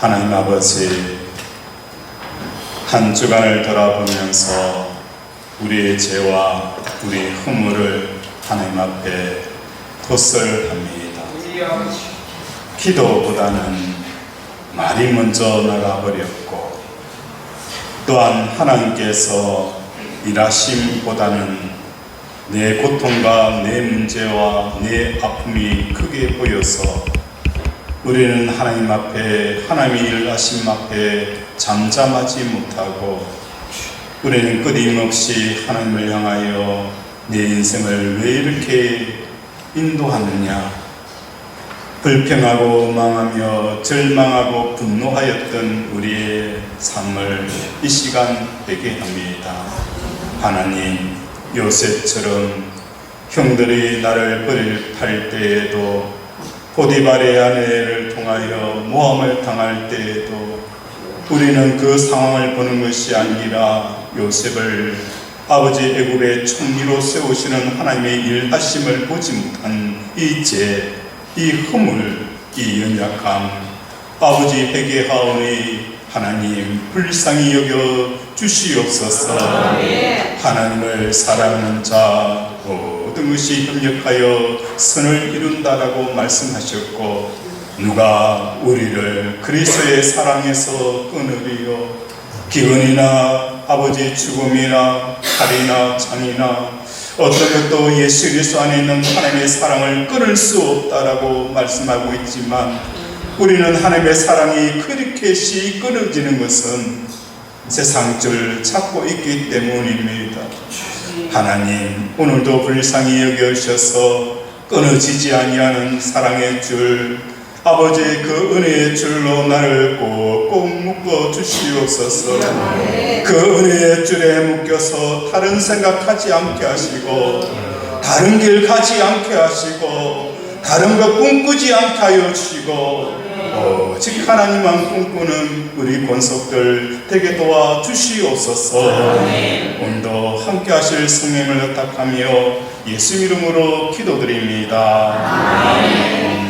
하나님 아버지, 한 주간을 돌아보면서 우리의 죄와 우리의 허물을 하나님 앞에 토설합니다. 기도보다는 말이 먼저 나가버렸고, 또한 하나님께서 일하심보다는 내 고통과 내 문제와 내 아픔이 크게 보여서 우리는 하나님 앞에, 하나님의 일하심 앞에 잠잠하지 못하고, 우리는 끊임없이 하나님을 향하여 내 인생을 왜 이렇게 인도하느냐, 불평하고 망하며 절망하고 분노하였던 우리의 삶을 이 시간 회개합니다. 하나님, 요셉처럼 형들이 나를 버릴 때에도, 보디발의 아내를 통하여 모함을 당할 때에도 우리는 그 상황을 보는 것이 아니라 요셉을 아버지 애굽의 총리로 세우시는 하나님의 일하심을 보지 못한 이 죄, 이 허물, 이 연약함, 아버지 회개하오니 하나님 불쌍히 여겨 주시옵소서. 하나님을 사랑하는 자 모든 것이 협력하여 선을 이룬다라고 말씀하셨고, 누가 우리를 그리스도의 사랑에서 끊으리요? 기근이나 아버지 죽음이나 칼이나 창이나 어떤 것도 예수 그리스도 안에 있는 하나님의 사랑을 끊을 수 없다라고 말씀하고 있지만, 우리는 하나님의 사랑이 그렇게 쉽게 끊어지는 것은 세상 줄 찾고 있기 때문입니다. 하나님, 오늘도 불쌍히 여겨주셔서 끊어지지 아니하는 사랑의 줄, 아버지의 그 은혜의 줄로 나를 꼭꼭 묶어 주시옵소서. 그 은혜의 줄에 묶여서 다른 생각하지 않게 하시고, 다른 길 가지 않게 하시고, 다른 것 꿈꾸지 않게 하여 주시고, 오직 하나님만 꿈꾸는 우리 권속들 되게 도와 주시옵소서. 오늘도 함께 하실 성령을 의탁하며 예수 이름으로 기도드립니다. 아멘.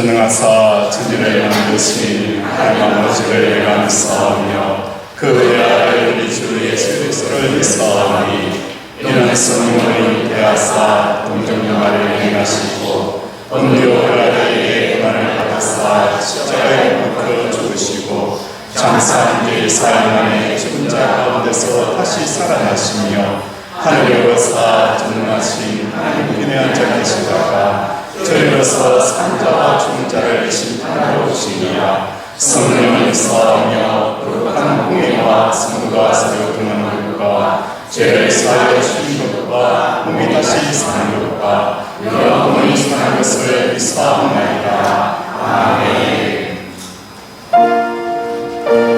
전능하사 천지를 만드신 하나님 아버지를 감사하며 그 외아들 우리 주 예수 그리스도를 믿사오니 이는 성령을 대하사 동정영화를 행하시고 본디오 빌라도에게 고난을 받으사 십자가에 못 죽으시고 장사한 지 4일 만에 죽은 자 가운데서 다시 살아나시며 하늘에 오르사 전능하신 하나님 위대한 자 계시다가 저희로서 산자와 죽은 자를 심판하러 오시니라. 성령을 사하며 거룩한 공예와 성과 사료 등하는 것과 죄를 사하여 주신 것과 몸이 다시 사는 것과 영원히 사는 것을 믿사옵나이다. 아멘. Oh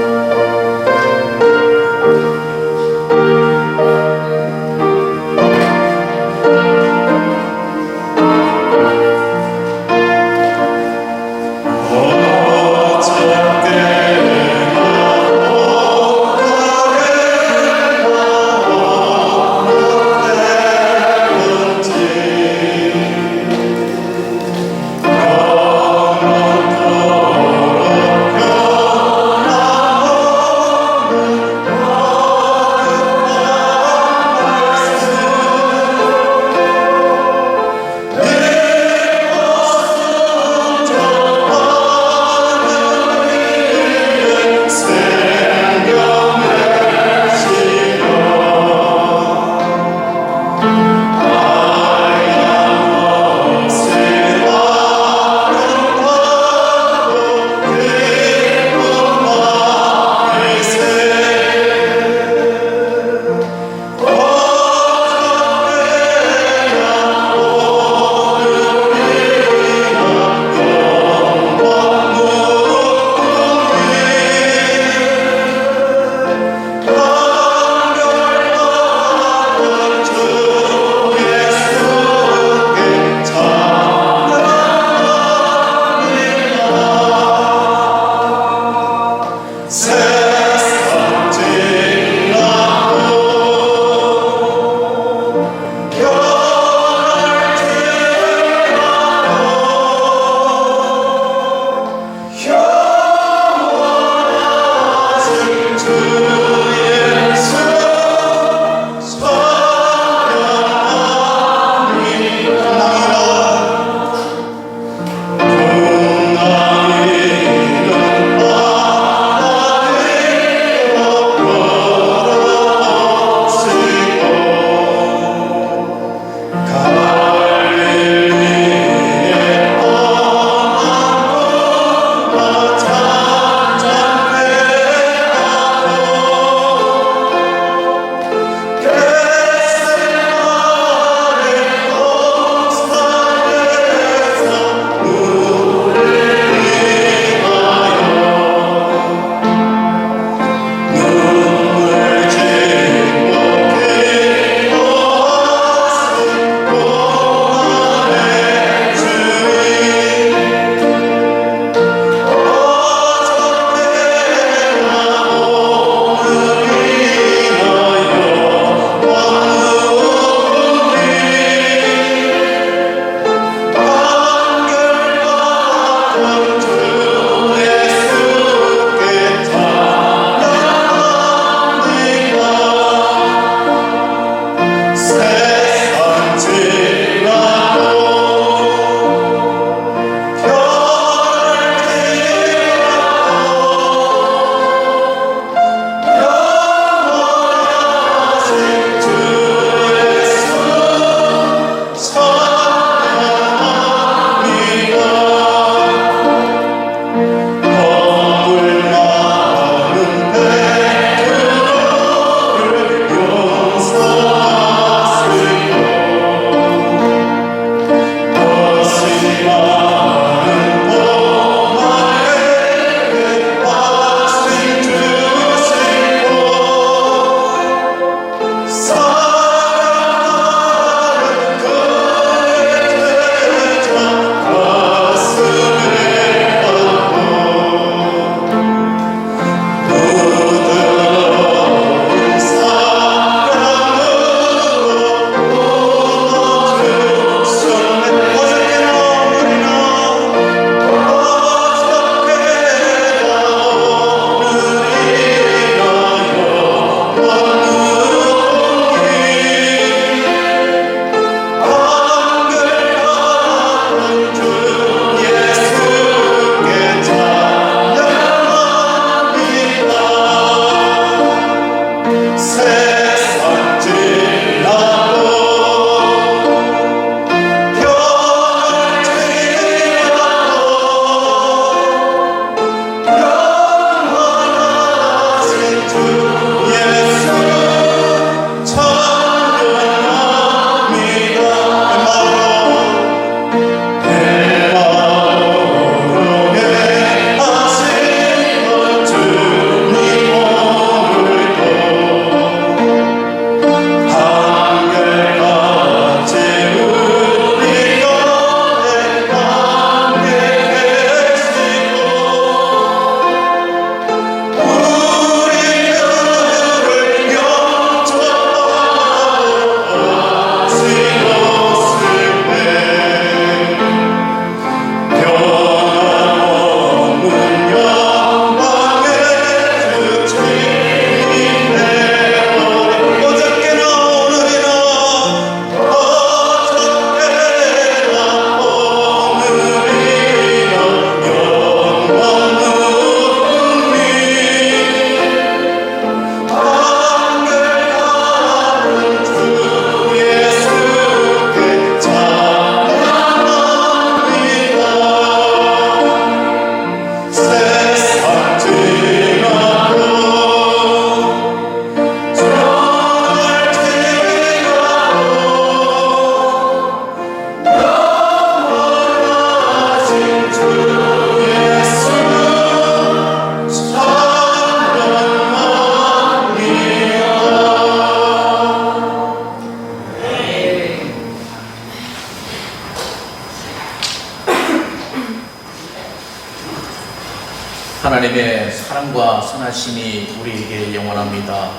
하나님의 사랑과 선하심이 우리에게 영원합니다.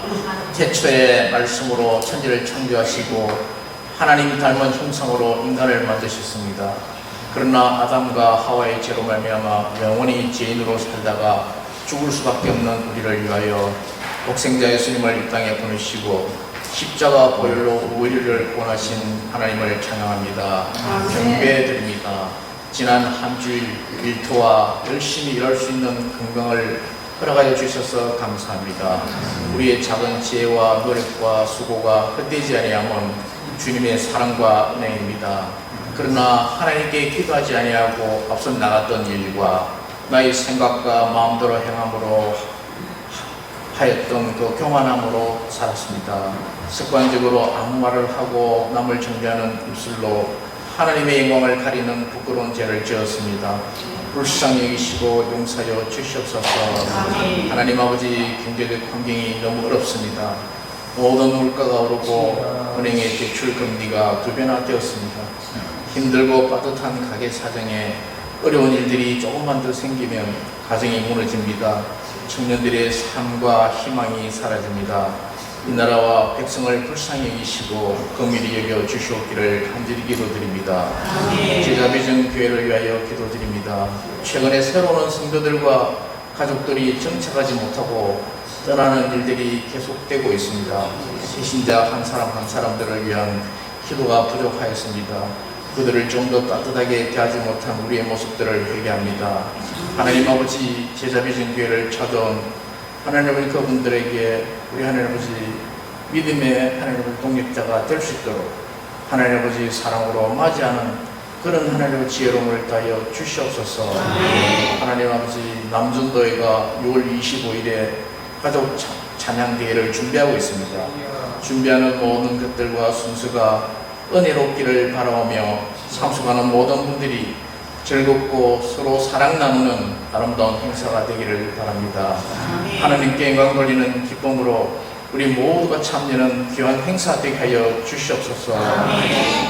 태초에 말씀으로 천지를 창조하시고 하나님 닮은 형상으로 인간을 만드셨습니다. 그러나 아담과 하와의 죄로 말미암아 영원히 죄인으로 살다가 죽을 수밖에 없는 우리를 위하여 독생자 예수님을 이 땅에 보내시고 십자가 보혈로 우리를 구원하신 하나님을 찬양합니다. 경배드립니다. 지난 한 주일 일터와 열심히 일할 수 있는 건강을 허락하여 주셔서 감사합니다. 우리의 작은 지혜와 노력과 수고가 헛되지 아니함은 주님의 사랑과 은혜입니다. 그러나 하나님께 기도하지 아니하고 앞서 나갔던 일과 나의 생각과 마음대로 행함으로 하였던 그 교만함으로 살았습니다. 습관적으로 아무 말을 하고 남을 정죄하는 입술로 하나님의 영광을 가리는 부끄러운 죄를 지었습니다. 불쌍히 여기시고 용서하여 주시옵소서. 하나님 아버지, 경제적 환경이 너무 어렵습니다. 모든 물가가 오르고 은행의 대출 금리가 2배나 되었습니다. 힘들고 빠듯한 가게 사정에 어려운 일들이 조금만 더 생기면 가정이 무너집니다. 청년들의 삶과 희망이 사라집니다. 이 나라와 백성을 불쌍히 여기시고 긍휼히 여겨 주시옵기를 간절히 기도드립니다. 제자비전 교회를 위하여 기도드립니다. 최근에 새로운 성도들과 가족들이 정착하지 못하고 떠나는 일들이 계속되고 있습니다. 새신자 한 사람 한 사람들을 위한 기도가 부족하였습니다. 그들을 좀 더 따뜻하게 대하지 못한 우리의 모습들을 회개합니다. 하나님 아버지, 제자비전 교회를 찾아온 하나님 아버지, 그분들에게 우리 하나님 아버지 믿음의 하나님 아버지 동력자가 될 수 있도록 하나님 아버지 사랑으로 맞이하는 그런 하나님 아버지 지혜로움을 다하여 주시옵소서. 하나님 아버지, 남전도회가 6월 25일에 가족 찬양대회를 준비하고 있습니다. 준비하는 모든 것들과 순서가 은혜롭기를 바라오며 참석하는 모든 분들이 즐겁고 서로 사랑 나누는 아름다운 행사가 되기를 바랍니다. 하나님께 영광 돌리는 기쁨으로 우리 모두가 참여하는 귀한 행사 되게 하여 주시옵소서.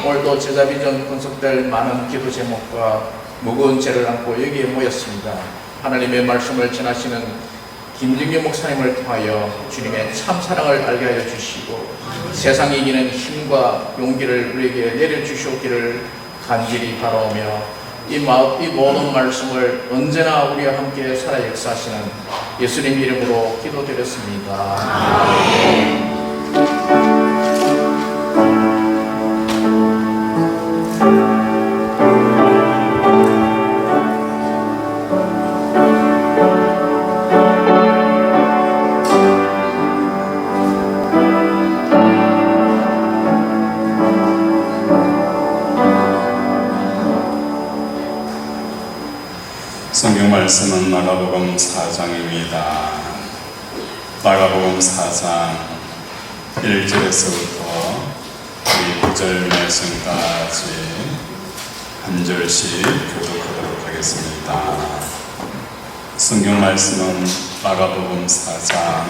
오늘도 제자비전 건속될 많은 기도 제목과 무거운 죄를 안고 여기에 모였습니다. 하나님의 말씀을 전하시는 김정규 목사님을 통하여 주님의 참 사랑을 알게 하여 주시고 세상에 이기는 힘과 용기를 우리에게 내려주시옵기를 간절히 바라오며 이 모든 말씀을 언제나 우리와 함께 살아 역사하시는 예수님 이름으로 기도드렸습니다. 아멘. 성경 말씀은 마가복음 4장입니다. 마가복음 4장 1절에서부터 9절 말씀까지 한 절씩 교독하도록 하겠습니다. 성경 말씀은 마가복음 4장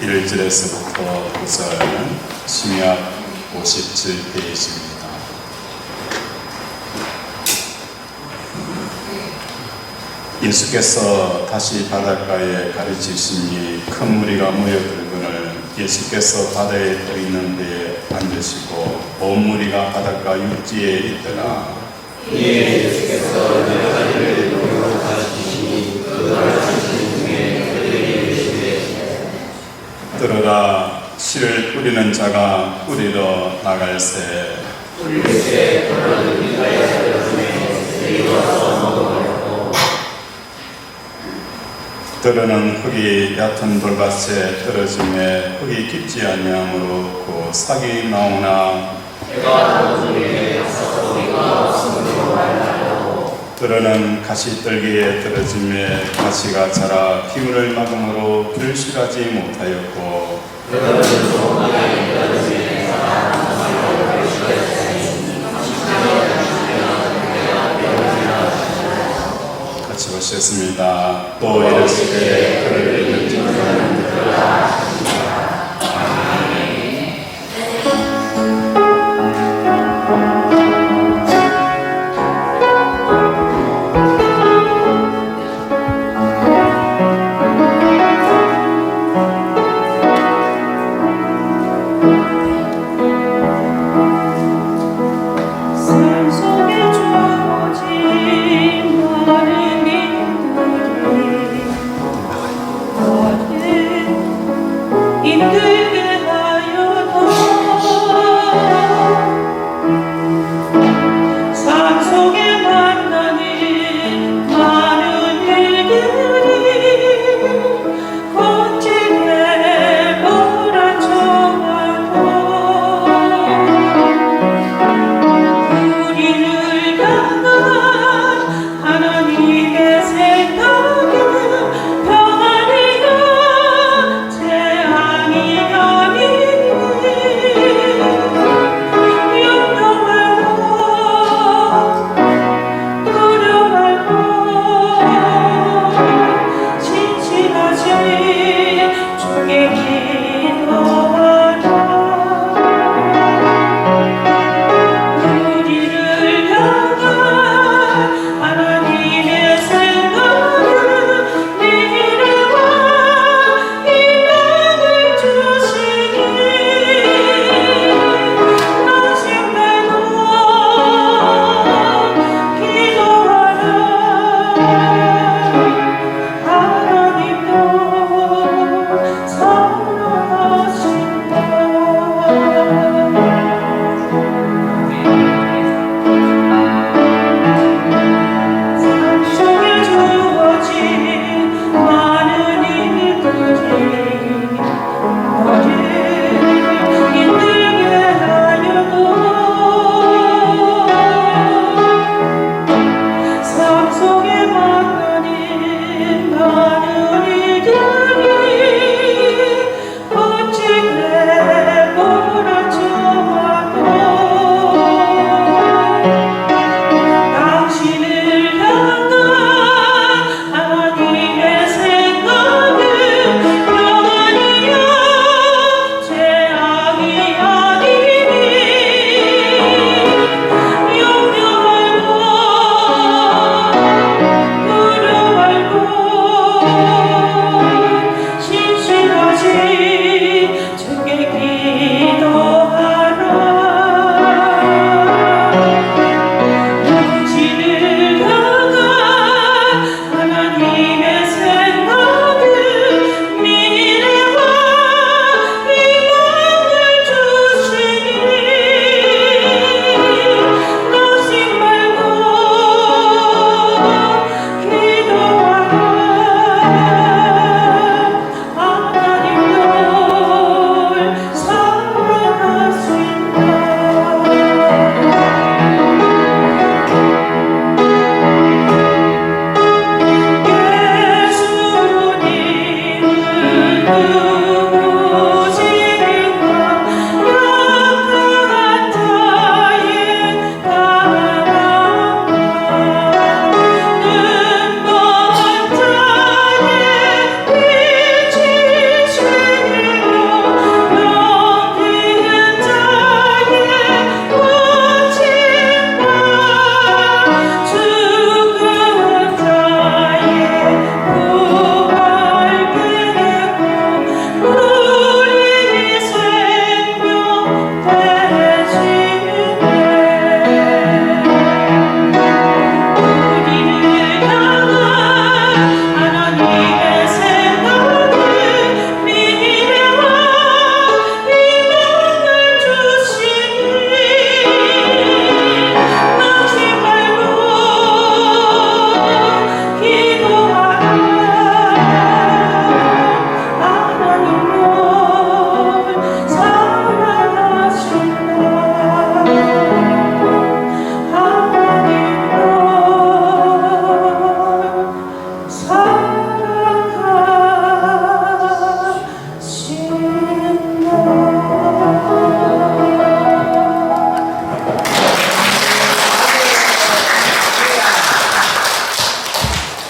1절에서부터 9절 신약 57페이지입니다. 예수께서 다시 바닷가에 가르치시니 큰 무리가 모여들거늘 예수께서 바다에 떠 있는 데에 앉으시고 온 무리가 바닷가 육지에 있더라. 이에 예수께서 여러 가지를 노로 가르치시니 그 가르치신 중에 그들이 이르시되 들어라, 씨를 뿌리는 자가 뿌리러 나갈새. 뿌릴새 그러는 이가에 들었으며 새이 와서 먹어버렸고 들어는 흙이 얕은 돌밭에 떨어짐에 흙이 깊지 아니하므로 그 싹이 나오나 해가 저물에 싹소리가 없으므로 말라고 들어는 가시떨기에 떨어짐에 가시가 자라 기운을 막음으로 결실하지 못하였고 들어는 소나기에 떨어짐에 자라 나무로 결실하였으니 같이 보시겠습니다. 또 이르시되 그를 읽는 자는 들으라.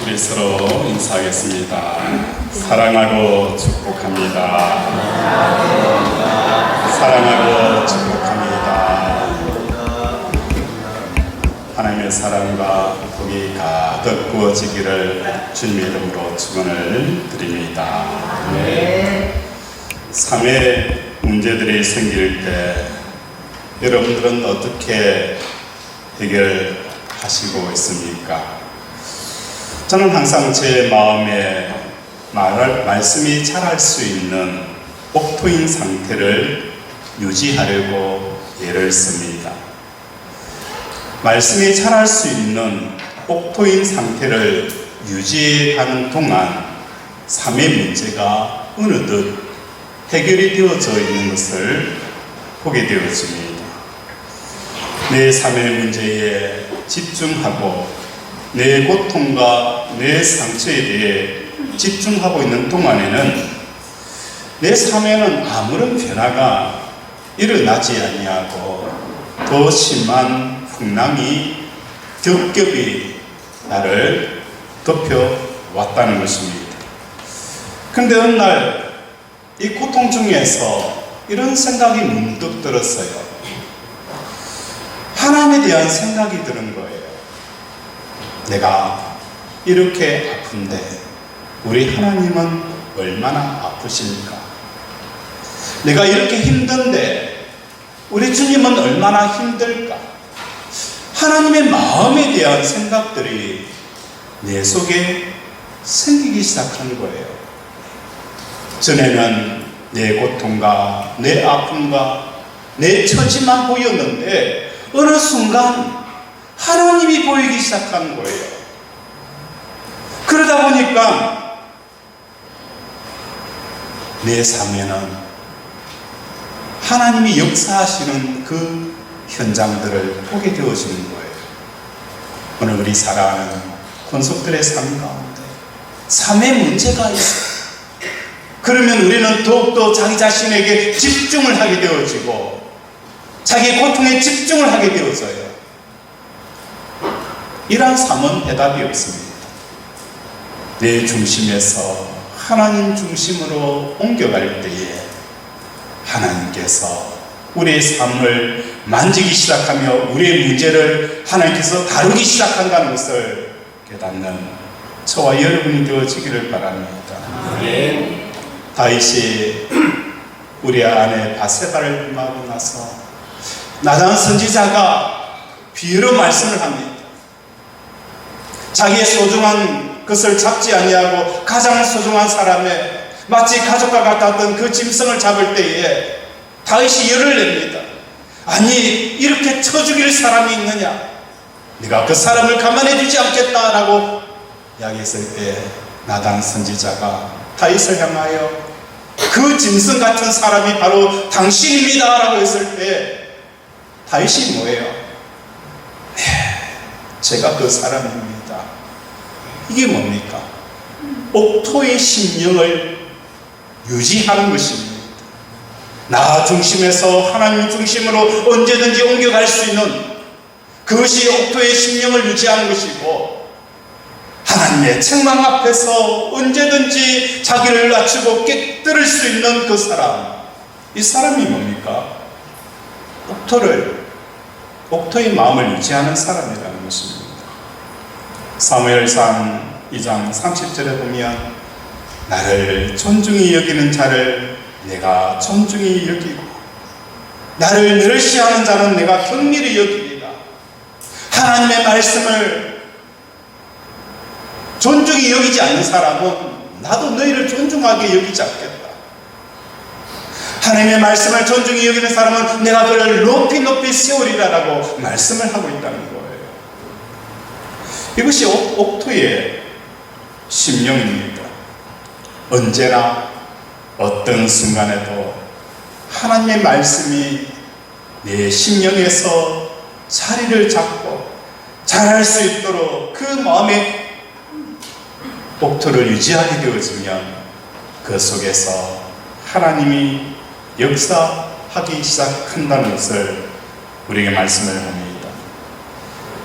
우리 서로 인사하겠습니다. 사랑하고 축복합니다. 사랑하고 축복합니다. 하나님의 사랑과 복이 가득 부어지기를 주님의 이름으로 축원을 드립니다. 삶의 문제들이 생길 때 여러분들은 어떻게 해결하시고 있습니까? 저는 항상 제 마음에 말씀이 자랄 수 있는 옥토인 상태를 유지하려고 애를 씁니다. 말씀이 자랄 수 있는 옥토인 상태를 유지하는 동안 삶의 문제가 어느덧 해결이 되어져 있는 것을 보게 되어집니다. 내 삶의 문제에 집중하고 내 고통과 내 상처에 대해 집중하고 있는 동안에는 내 삶에는 아무런 변화가 일어나지 아니하고 더 심한 풍랑이 겹겹이 나를 덮여왔다는 것입니다. 그런데 어느 날 이 고통 중에서 이런 생각이 문득 들었어요. 하나님에 대한 생각이 드는 거예요. 내가 이렇게 아픈데 우리 하나님은 얼마나 아프실까? 내가 이렇게 힘든데 우리 주님은 얼마나 힘들까? 하나님의 마음에 대한 생각들이 내 속에 생기기 시작한 거예요. 전에는 내 고통과 내 아픔과 내 처지만 보였는데 어느 순간 하나님이 보이기 시작한 거예요. 그러다 보니까 내 삶에는 하나님이 역사하시는 그 현장들을 보게 되어지는 거예요. 오늘 우리 살아가는 권속들의 삶 가운데 삶의 문제가 있어요. 그러면 우리는 더욱더 자기 자신에게 집중을 하게 되어지고 자기 고통에 집중을 하게 되어져요. 이러한 삶은 해답이 없습니다. 내 중심에서 하나님 중심으로 옮겨갈 때에 하나님께서 우리의 삶을 만지기 시작하며 우리의 문제를 하나님께서 다루기 시작한다는 것을 깨닫는 저와 여러분이 되어지기를 바랍니다. 다윗이 우리 아내 바세바를 범하고 나서 나단 선지자가 비유로 말씀을 합니다. 자기의 소중한 것을 잡지 아니하고 가장 소중한 사람의 마치 가족과 같았던 그 짐승을 잡을 때에 다윗이 열을 냅니다. 아니 이렇게 쳐 죽일 사람이 있느냐? 네가 그 사람을 가만히 두지 않겠다라고 이야기했을 때 나단 선지자가 다윗을 향하여 그 짐승 같은 사람이 바로 당신입니다 라고 했을 때 다윗이 뭐예요? 네, 제가 그 사람입니다. 이게 뭡니까? 옥토의 심령을 유지하는 것입니다. 나 중심에서 하나님 중심으로 언제든지 옮겨갈 수 있는 그것이 옥토의 심령을 유지하는 것이고, 하나님의 책망 앞에서 언제든지 자기를 낮추고 깨뜨릴 수 있는 그 사람, 이 사람이 뭡니까? 옥토의 마음을 유지하는 사람이라는 것입니다. 사무엘상 2장 30절에 보면 나를 존중히 여기는 자를 내가 존중히 여기고 나를 멸시하는 자는 내가 경밀히 여기리라. 하나님의 말씀을 존중히 여기지 않는 사람은 나도 너희를 존중하게 여기지 않겠다. 하나님의 말씀을 존중히 여기는 사람은 내가 그를 높이 세우리라라고 말씀을 하고 있다는 거예요. 이것이 옥토의 심령입니다. 언제나 어떤 순간에도 하나님의 말씀이 내 심령에서 자리를 잡고 자랄 수 있도록 그 마음의 옥토를 유지하게 되어지면 그 속에서 하나님이 역사하기 시작한다는 것을 우리에게 말씀을 합니다.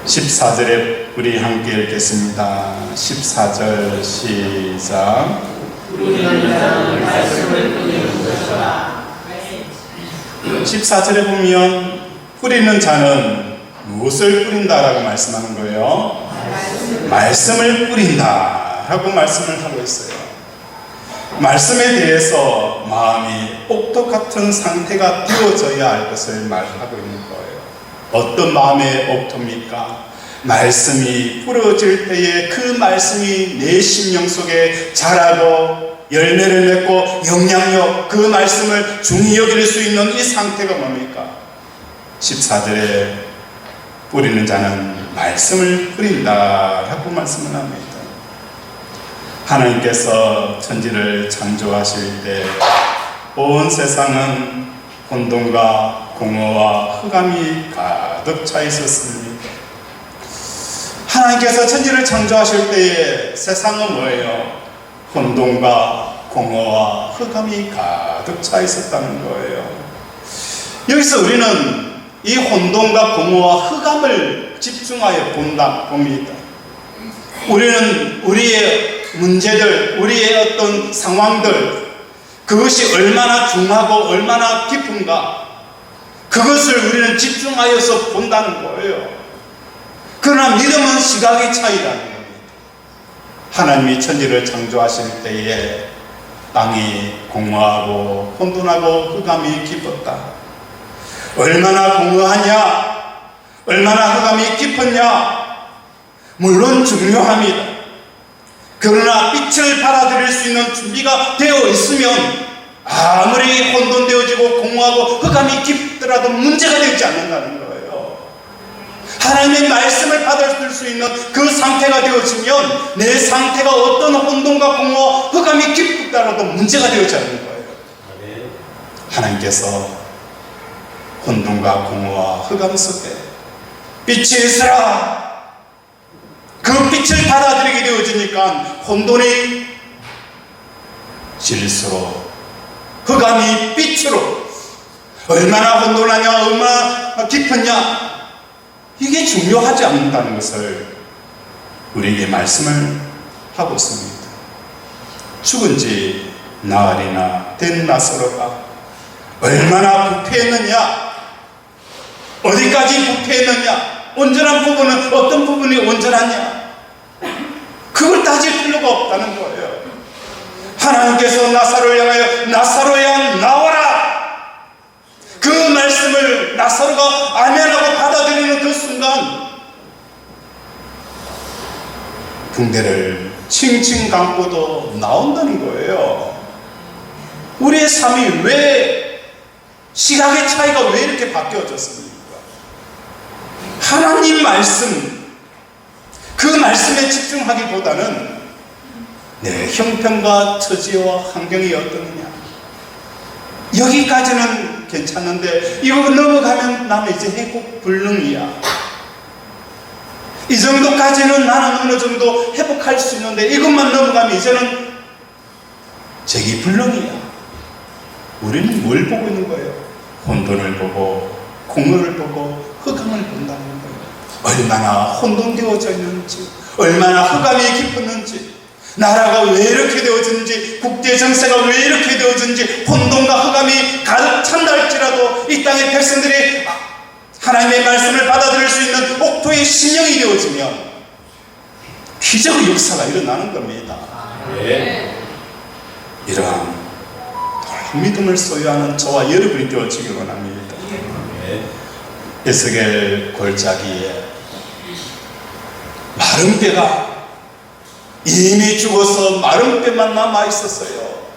14절에 우리 함께 읽겠습니다. 14절 시작. 뿌리는 자는 말씀을 뿌리는 것이라. 14절에 보면 뿌리는 자는 무엇을 뿌린다라고 말씀하는 거예요? 말씀을 뿌린다라고 말씀을 하고 있어요. 말씀에 대해서 마음이 옥토 같은 상태가 되어져야 할 것을 말하고 있는 거예요. 어떤 마음의 옥토입니까? 말씀이 뿌려질 때에 그 말씀이 내 심령 속에 자라고 열매를 맺고 영향력, 그 말씀을 중히 여길 수 있는 이 상태가 뭡니까? 14절에 뿌리는 자는 말씀을 뿌린다라고 말씀을 합니다. 하나님께서 천지를 창조하실 때 온 세상은 혼돈과 공허와 흑암이 가득 차 있었습니다. 하나님께서 천지를 창조하실 때에 세상은 뭐예요? 혼돈과 공허와 흑암이 가득 차 있었다는 거예요. 여기서 우리는 이 혼돈과 공허와 흑암을 집중하여 봅니다. 우리는 우리의 문제들, 우리의 어떤 상황들, 그것이 얼마나 중하고 얼마나 깊은가, 그것을 우리는 집중하여서 본다는 거예요. 그러나 믿음은 시각의 차이라는 겁니다. 하나님이 천지를 창조하실 때에 땅이 공허하고 혼돈하고 흑암이 깊었다. 얼마나 공허하냐, 얼마나 흑암이 깊었냐, 물론 중요합니다. 그러나 빛을 받아들일 수 있는 준비가 되어 있으면 아무리 혼돈되어지고 공허하고 흑암이 깊더라도 문제가 되지 않는다는 거예요. 하나님의 말씀을 받아들일 수 있는 그 상태가 되어지면 내 상태가 어떤 혼돈과 공허, 흑암이 깊더라도 문제가 되지 않는 거예요. 하나님께서 혼돈과 공허와 흑암 속에 빛이 있으라, 그 빛을 받아들이게 되어지니까 혼돈이 진리로, 흑암이 빛으로, 얼마나 혼돈하냐, 얼마나 깊었냐, 이게 중요하지 않는다는 것을 우리에게 말씀을 하고 있습니다. 죽은 지 나흘이나 된 나사로가 얼마나 부패했느냐, 어디까지 부패했느냐, 온전한 부분은 어떤 부분이 온전하냐, 그걸 따질 필요가 없다는 거예요. 하나님께서 나사로를 향하여 나사로야 나와라, 그 말씀을 나사로가 아멘하고 받아들이는 그 순간 붕대를 칭칭 감고도 나온다는 거예요. 우리의 삶이 왜, 시각의 차이가 왜 이렇게 바뀌어졌습니까? 하나님 말씀, 그 말씀에 집중하기보다는 내 형편과 처지와 환경이 어떠느냐, 여기까지는 괜찮은데 이거 넘어가면 나는 이제 회복 불능이야, 이 정도까지는 나는 어느 정도 회복할 수 있는데 이것만 넘어가면 이제는 제기 불능이야. 우리는 뭘 보고 있는 거예요? 혼돈을 보고 공허를 보고 흑암을 본다는 거예요. 얼마나 혼돈되어져 있는지, 얼마나 흑암이 깊었는지, 나라가 왜 이렇게 되어졌는지, 국제 정세가 왜 이렇게 되어졌는지, 혼돈과 흑암이 가득 찬다 할지라도 이 땅의 백성들이 하나님의 말씀을 받아들일 수 있는 옥토의 심령이 되어지면 기적의 역사가 일어나는 겁니다. 네. 이러한 놀라운 믿음을 소유하는 저와 여러분이 되어지길 원합니다. 에스겔 골짜기에 마른 뼈가 이미 죽어서 마른 뼈만 남아 있었어요.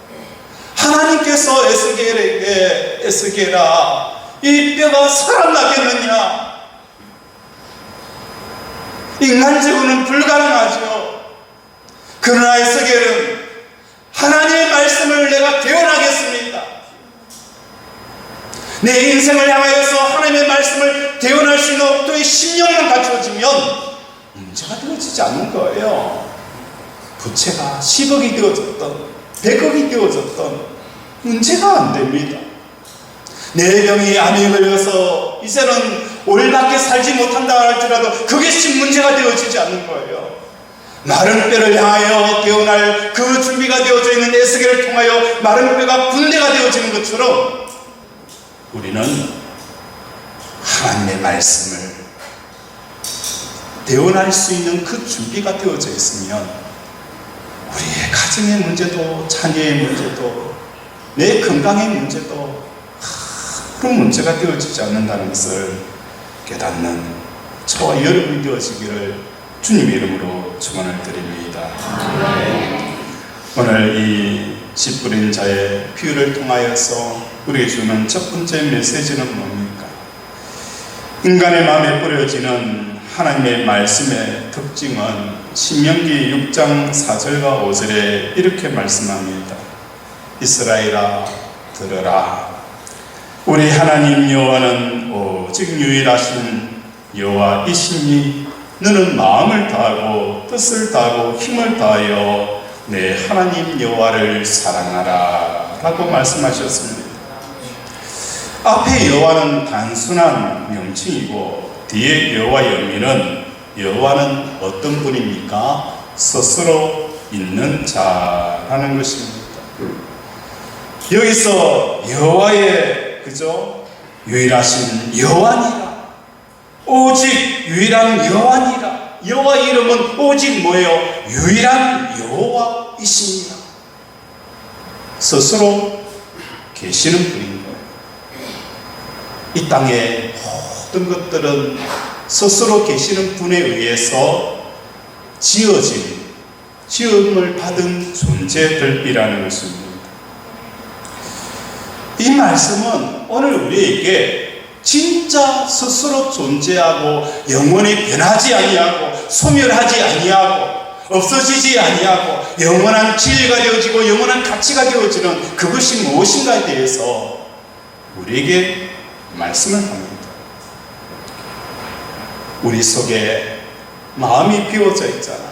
하나님께서 에스겔에게, 에스겔아, 이 뼈가 살아나겠느냐? 인간적으로는 불가능하죠. 그러나 에스겔은 하나님의 말씀을 내가 대언하겠습니다. 내 인생을 향하여서 하나님의 말씀을 대언할 수 있는 옥토의 심령만 갖추어지면 문제가 되어지지 않는 거예요. 부채가 10억이 되어졌던 100억이 되어졌던 문제가 안 됩니다. 내 병이 암에 걸려서 이제는 올밖에 살지 못한다 할지라도 그것이 문제가 되어지지 않는 거예요. 마른 뼈를 향하여 태어날 그 준비가 되어져 있는 에스겔을 통하여 마른 뼈가 군대가 되어지는 것처럼 우리는 하나님의 말씀을 대언할 수 있는 그 준비가 되어져 있으면 우리의 가정의 문제도, 자녀의 문제도, 내 건강의 문제도 그런 문제가 되어지지 않는다는 것을 깨닫는 저와 여러분이 되어지기를 주님의 이름으로 축원을 드립니다. 오늘 이 씨 뿌린 자의 비유를 통하여서 우리에게 주는 첫 번째 메시지는 뭡니까? 인간의 마음에 뿌려지는 하나님의 말씀의 특징은 신명기 6장 4절과 5절에 이렇게 말씀합니다. 이스라엘아 들으라. 우리 하나님 여호와는 오직 유일하신 여호와이시니 너는 마음을 다하고 뜻을 다하고 힘을 다하여 내 하나님 여호와를 사랑하라 라고 말씀하셨습니다. 앞에 여호와는 단순한 명칭이고 뒤에 여호와의 의미는 여호와는 어떤 분입니까? 스스로 있는 자라는 것입니다. 여기서 여호와의 유일하신 여호와니라, 오직 유일한 여호와니라. 여호와 이름은 오직 뭐예요? 유일한 여호와이십니다. 스스로 계시는 분인 거예요. 이 땅의 모든 것들은 스스로 계시는 분에 의해서 지음을 받은 존재들이라는 것입니다. 이 말씀은 오늘 우리에게 진짜 스스로 존재하고 영원히 변하지 아니하고 소멸하지 아니하고 없어지지 아니하고 영원한 진리가 되어지고 영원한 가치가 되어지는 그것이 무엇인가에 대해서 우리에게 말씀을 합니다. 우리 속에 마음이 비워져 있잖아요.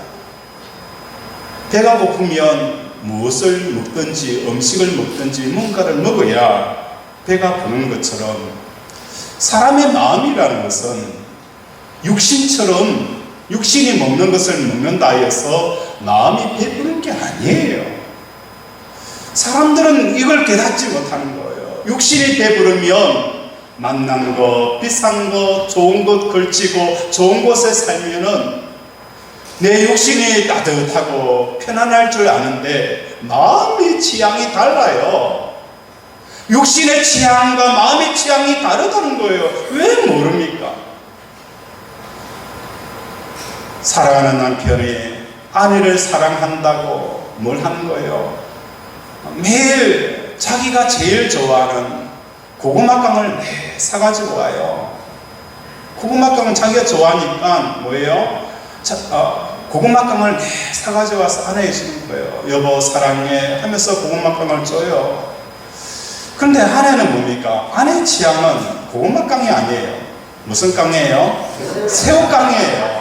배가 고프면 무엇을 먹든지 음식을 먹든지 뭔가를 먹어야 배가 부는 것처럼 사람의 마음이라는 것은 육신처럼 육신이 먹는 것을 먹는다 해서 마음이 배부른 게 아니에요. 사람들은 이걸 깨닫지 못하는 거예요. 육신이 배부르면 만난 거, 비싼 거, 좋은 것 걸치고 좋은 곳에 살면은 내 육신이 따뜻하고 편안할 줄 아는데 마음의 취향이 달라요. 육신의 취향과 마음의 취향이 다르다는 거예요. 왜 모릅니까? 사랑하는 남편이 아내를 사랑한다고 뭘 하는 거예요? 매일 자기가 제일 좋아하는 고구마깡을 매 사가지고 와요. 고구마깡은 자기가 좋아하니까 뭐예요? 고구마깡을 매 사가지고 와서 아내에게 주는 거예요. 여보 사랑해 하면서 고구마깡을 줘요. 그런데 아내는 뭡니까? 아내의 취향은 고구마깡이 아니에요. 무슨 깡이에요? 새우깡이에요.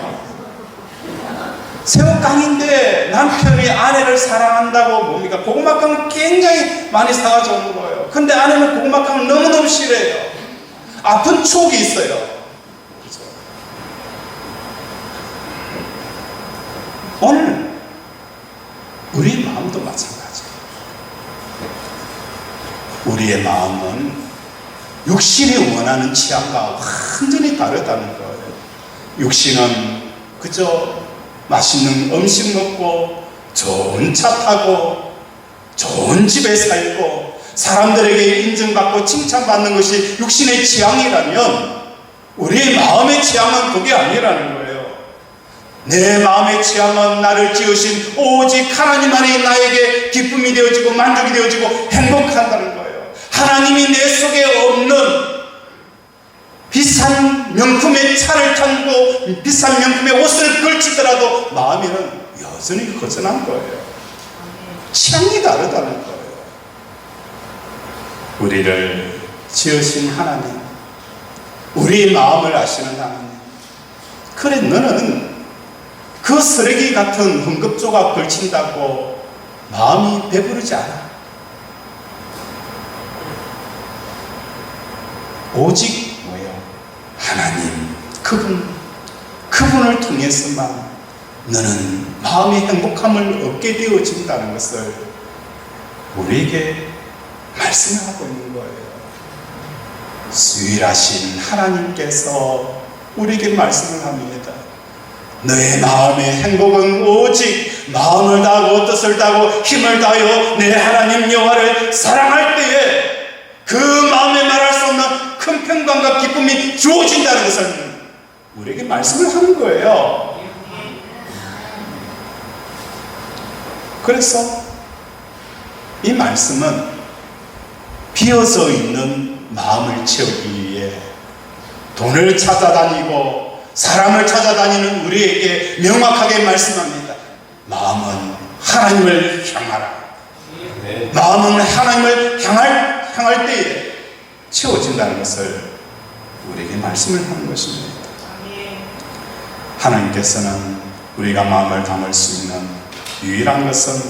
새우깡인데 남편이 아내를 사랑한다고 뭡니까? 고구마깡을 굉장히 많이 사가지고 오는 거예요. 근데 아내는 고구마깡을 너무너무 싫어해요. 아픈 추억이 있어요. 그렇죠? 오늘 우리 마음도 마찬가지예요. 우리의 마음은 육신이 원하는 취향과 완전히 다르다는 거예요. 육신은 그저 맛있는 음식 먹고 좋은 차 타고 좋은 집에 살고 사람들에게 인정받고 칭찬받는 것이 육신의 취향이라면 우리의 마음의 취향은 그게 아니라는 거예요. 내 마음의 취향은 나를 지으신 오직 하나님 안에 나에게 기쁨이 되어지고 만족이 되어지고 행복한다는 거예요. 하나님이 내 속에 없는 비싼 명품의 차를 타고 비싼 명품의 옷을 걸치더라도 마음에는 여전히 허전한 거예요. 취향이 다르다는 거예요. 우리를 지으신 하나님, 우리의 마음을 아시는 하나님, 그래 너는 그 쓰레기 같은 헝겊조각 걸친다고 마음이 배부르지 않아. 오직 뭐예요? 하나님, 그분을 통해서만 너는 마음의 행복함을 얻게 되어진다는 것을 우리에게 말씀하고 있는 거예요. 유일하신 하나님께서 우리에게 말씀을 합니다. 너의 마음의 행복은 오직 마음을 다하고 뜻을 다하고 힘을 다하여 내 하나님 여호와를 사랑할 때에 그 마음에 말할 수 없는 큰 평강과 기쁨이 주어진다는 것을 우리에게 말씀을 하는 거예요. 그래서 이 말씀은 비어져 있는 마음을 채우기 위해 돈을 찾아다니고 사람을 찾아다니는 우리에게 명확하게 말씀합니다. 마음은 하나님을 향하라. 마음은 하나님을 향할 때에 채워진다는 것을 우리에게 말씀을 하는 것입니다. 하나님께서는 우리가 마음을 담을 수 있는 유일한 것은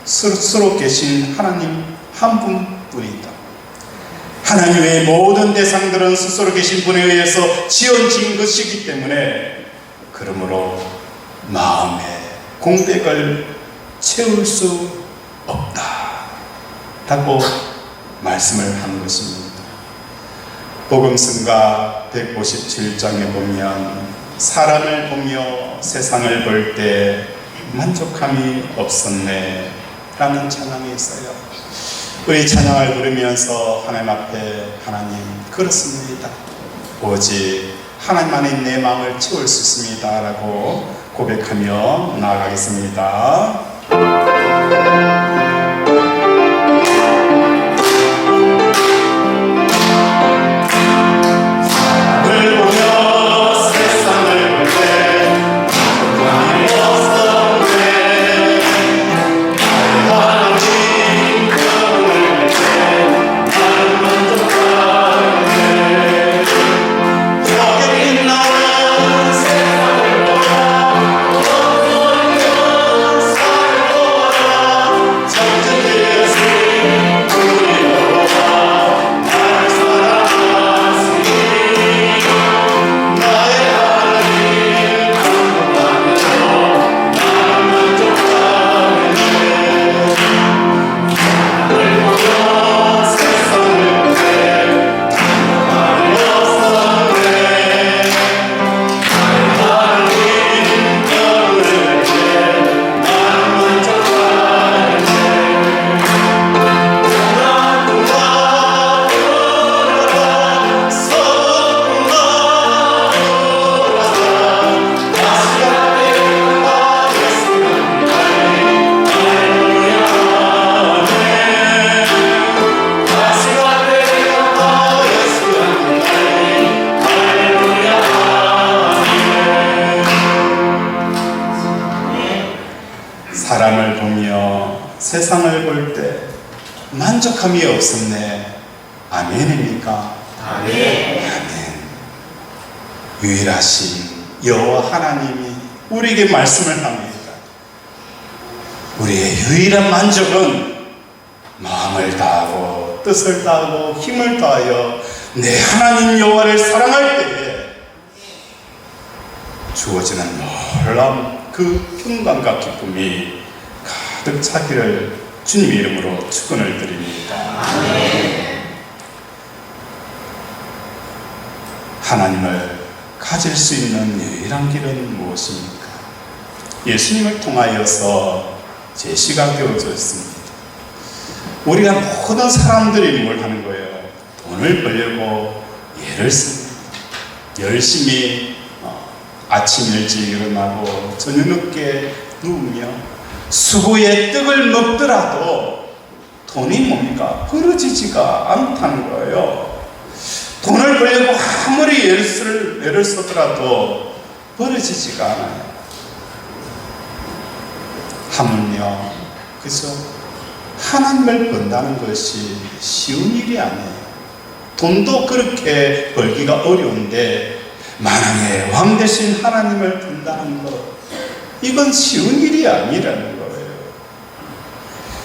스스로 계신 하나님 한 분뿐이다. 하나님 외의 모든 대상들은 스스로 계신 분에 의해서 지어진 것이기 때문에 그러므로 마음의 공백을 채울 수 없다 라고 말씀을 하는 것입니다. 복음성가 157장에 보면 사람을 보며 세상을 볼 때 만족함이 없었네 라는 찬양이 있어요. 우리 찬양을 부르면서 하나님 앞에 하나님 그렇습니다. 오직 하나님만이 내 마음을 채울 수 있습니다 라고 고백하며 나아가겠습니다. 사람을 보며 세상을 볼 때 만족함이 없었네. 아멘입니까? 아멘. 아멘. 유일하신 여호와 하나님이 우리에게 말씀을 합니다. 우리의 유일한 만족은 마음을 다하고 뜻을 다하고 힘을 다하여 내 하나님 여호와를 사랑할 때에 주어지는 놀라운 그 평강과 기쁨이 가득 차기를 주님 이름으로 축원을 드립니다. 아멘. 하나님을 가질 수 있는 유일한 길은 무엇입니까? 예수님을 통하여서 제시가 되어져 있습니다. 우리가 모든 사람들이 뭘 하는 거예요? 돈을 벌려고 애를 씁니다. 열심히 아침 일찍 일어나고 저녁 늦게 누우며 수고의 떡을 먹더라도 돈이 뭡니까? 벌어지지가 않다는 거예요. 돈을 벌려고 아무리 애를 쓰더라도 벌어지지가 않아요. 하물며 그저 하나님을 번다는 것이 쉬운 일이 아니에요. 돈도 그렇게 벌기가 어려운데 만왕의 왕 되신 하나님을 본다는 것, 이건 쉬운 일이 아니라는 거예요.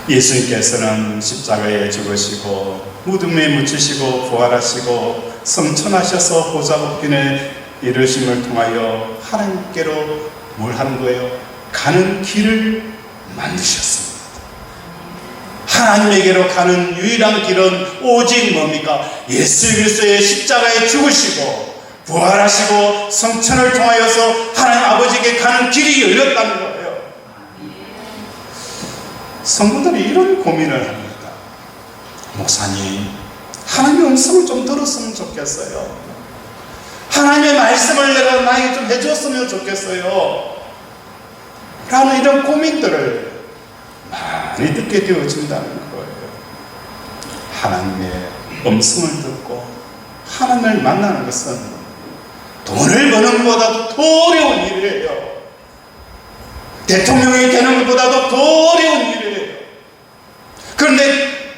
예수님께서는 십자가에 죽으시고 무덤에 묻히시고 부활하시고 성천하셔서 보좌법균에 이르심을 통하여 하나님께로 뭘 하는 거예요? 가는 길을 만드셨습니다. 하나님에게로 가는 유일한 길은 오직 뭡니까? 예수 그리스도의 십자가에 죽으시고 부활하시고 성천을 통하여서 하나님 아버지에게 가는 길이 열렸다는 거예요. 성도들이 이런 고민을 합니다. 목사님, 하나님의 음성을 좀 들었으면 좋겠어요. 하나님의 말씀을 내가 나에게 좀 해줬으면 좋겠어요. 라는 이런 고민들을 많이 듣게 되어진다는 거예요. 하나님의 음성을 듣고 하나님을 만나는 것은 돈을 버는 것보다도 더 어려운 일이에요. 대통령이 되는 것보다도 더 어려운 일이에요. 그런데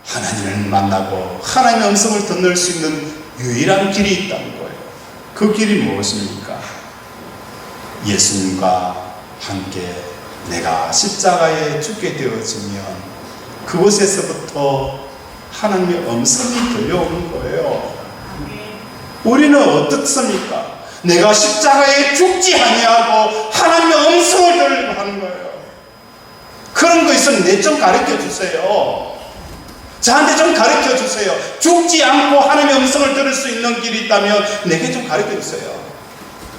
하나님을 만나고 하나님의 음성을 듣는 수 있는 유일한 길이 있다는 거예요. 그 길이 무엇입니까? 예수님과 함께 내가 십자가에 죽게 되어지면 그곳에서부터 하나님의 음성이 들려오는 거예요. 우리는 어떻습니까? 내가 십자가에 죽지 아니하고 하나님의 음성을 들으려고 하는 거예요. 그런 거 있으면 내 좀 가르쳐 주세요. 저한테 좀 가르쳐 주세요. 죽지 않고 하나님의 음성을 들을 수 있는 길이 있다면 내게 좀 가르쳐 주세요.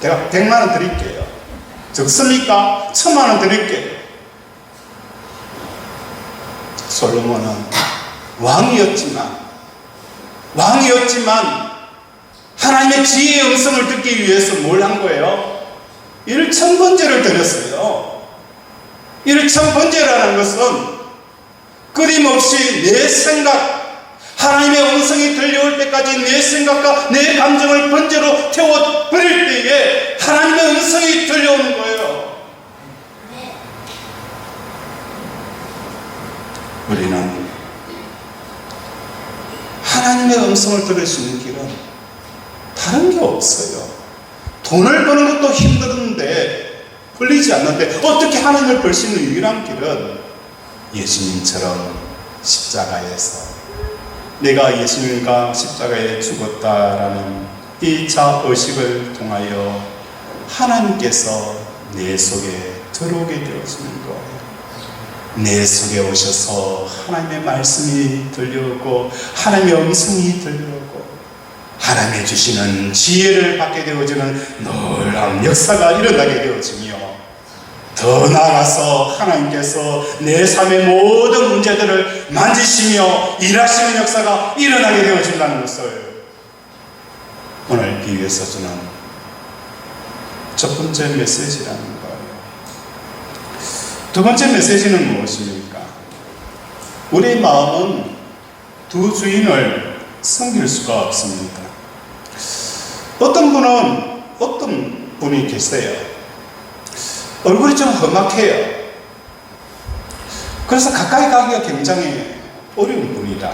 제가 100만 원 드릴게요. 적습니까? 1000만 원 드릴게요. 솔로몬은 왕이었지만 하나님의 지혜의 음성을 듣기 위해서 뭘 한 거예요? 1000번제를 드렸어요. 1000번제라는 것은 끊임없이 내 생각, 하나님의 음성이 들려올 때까지 내 생각과 내 감정을 번제로 태워버릴 때에 하나님의 음성이 들려오는 거예요. 우리는 하나님의 음성을 들을 수 있는 길은 다른 게 없어요. 돈을 버는 것도 힘들었는데 풀리지 않는데 어떻게 하나님을 볼 수 있는 유일한 길은 예수님처럼 십자가에서 내가 예수님과 십자가에 죽었다라는 이 자의식을 통하여 하나님께서 내 속에 들어오게 되어지는 거예요. 내 속에 오셔서 하나님의 말씀이 들려오고 하나님의 음성이 들려오고 하나님의 주시는 지혜를 받게 되어지는 놀라운 역사가 일어나게 되어지며 더 나아가서 하나님께서 내 삶의 모든 문제들을 만지시며 일하시는 역사가 일어나게 되어진다는 것을 오늘 비유에서 주는 첫 번째 메시지라는 거예요. 두 번째 메시지는 무엇입니까? 우리의 마음은 두 주인을 섬길 수가 없습니다. 어떤 분이 계세요. 얼굴이 좀 험악해요. 그래서 가까이 가기가 굉장히 어려운 분이다.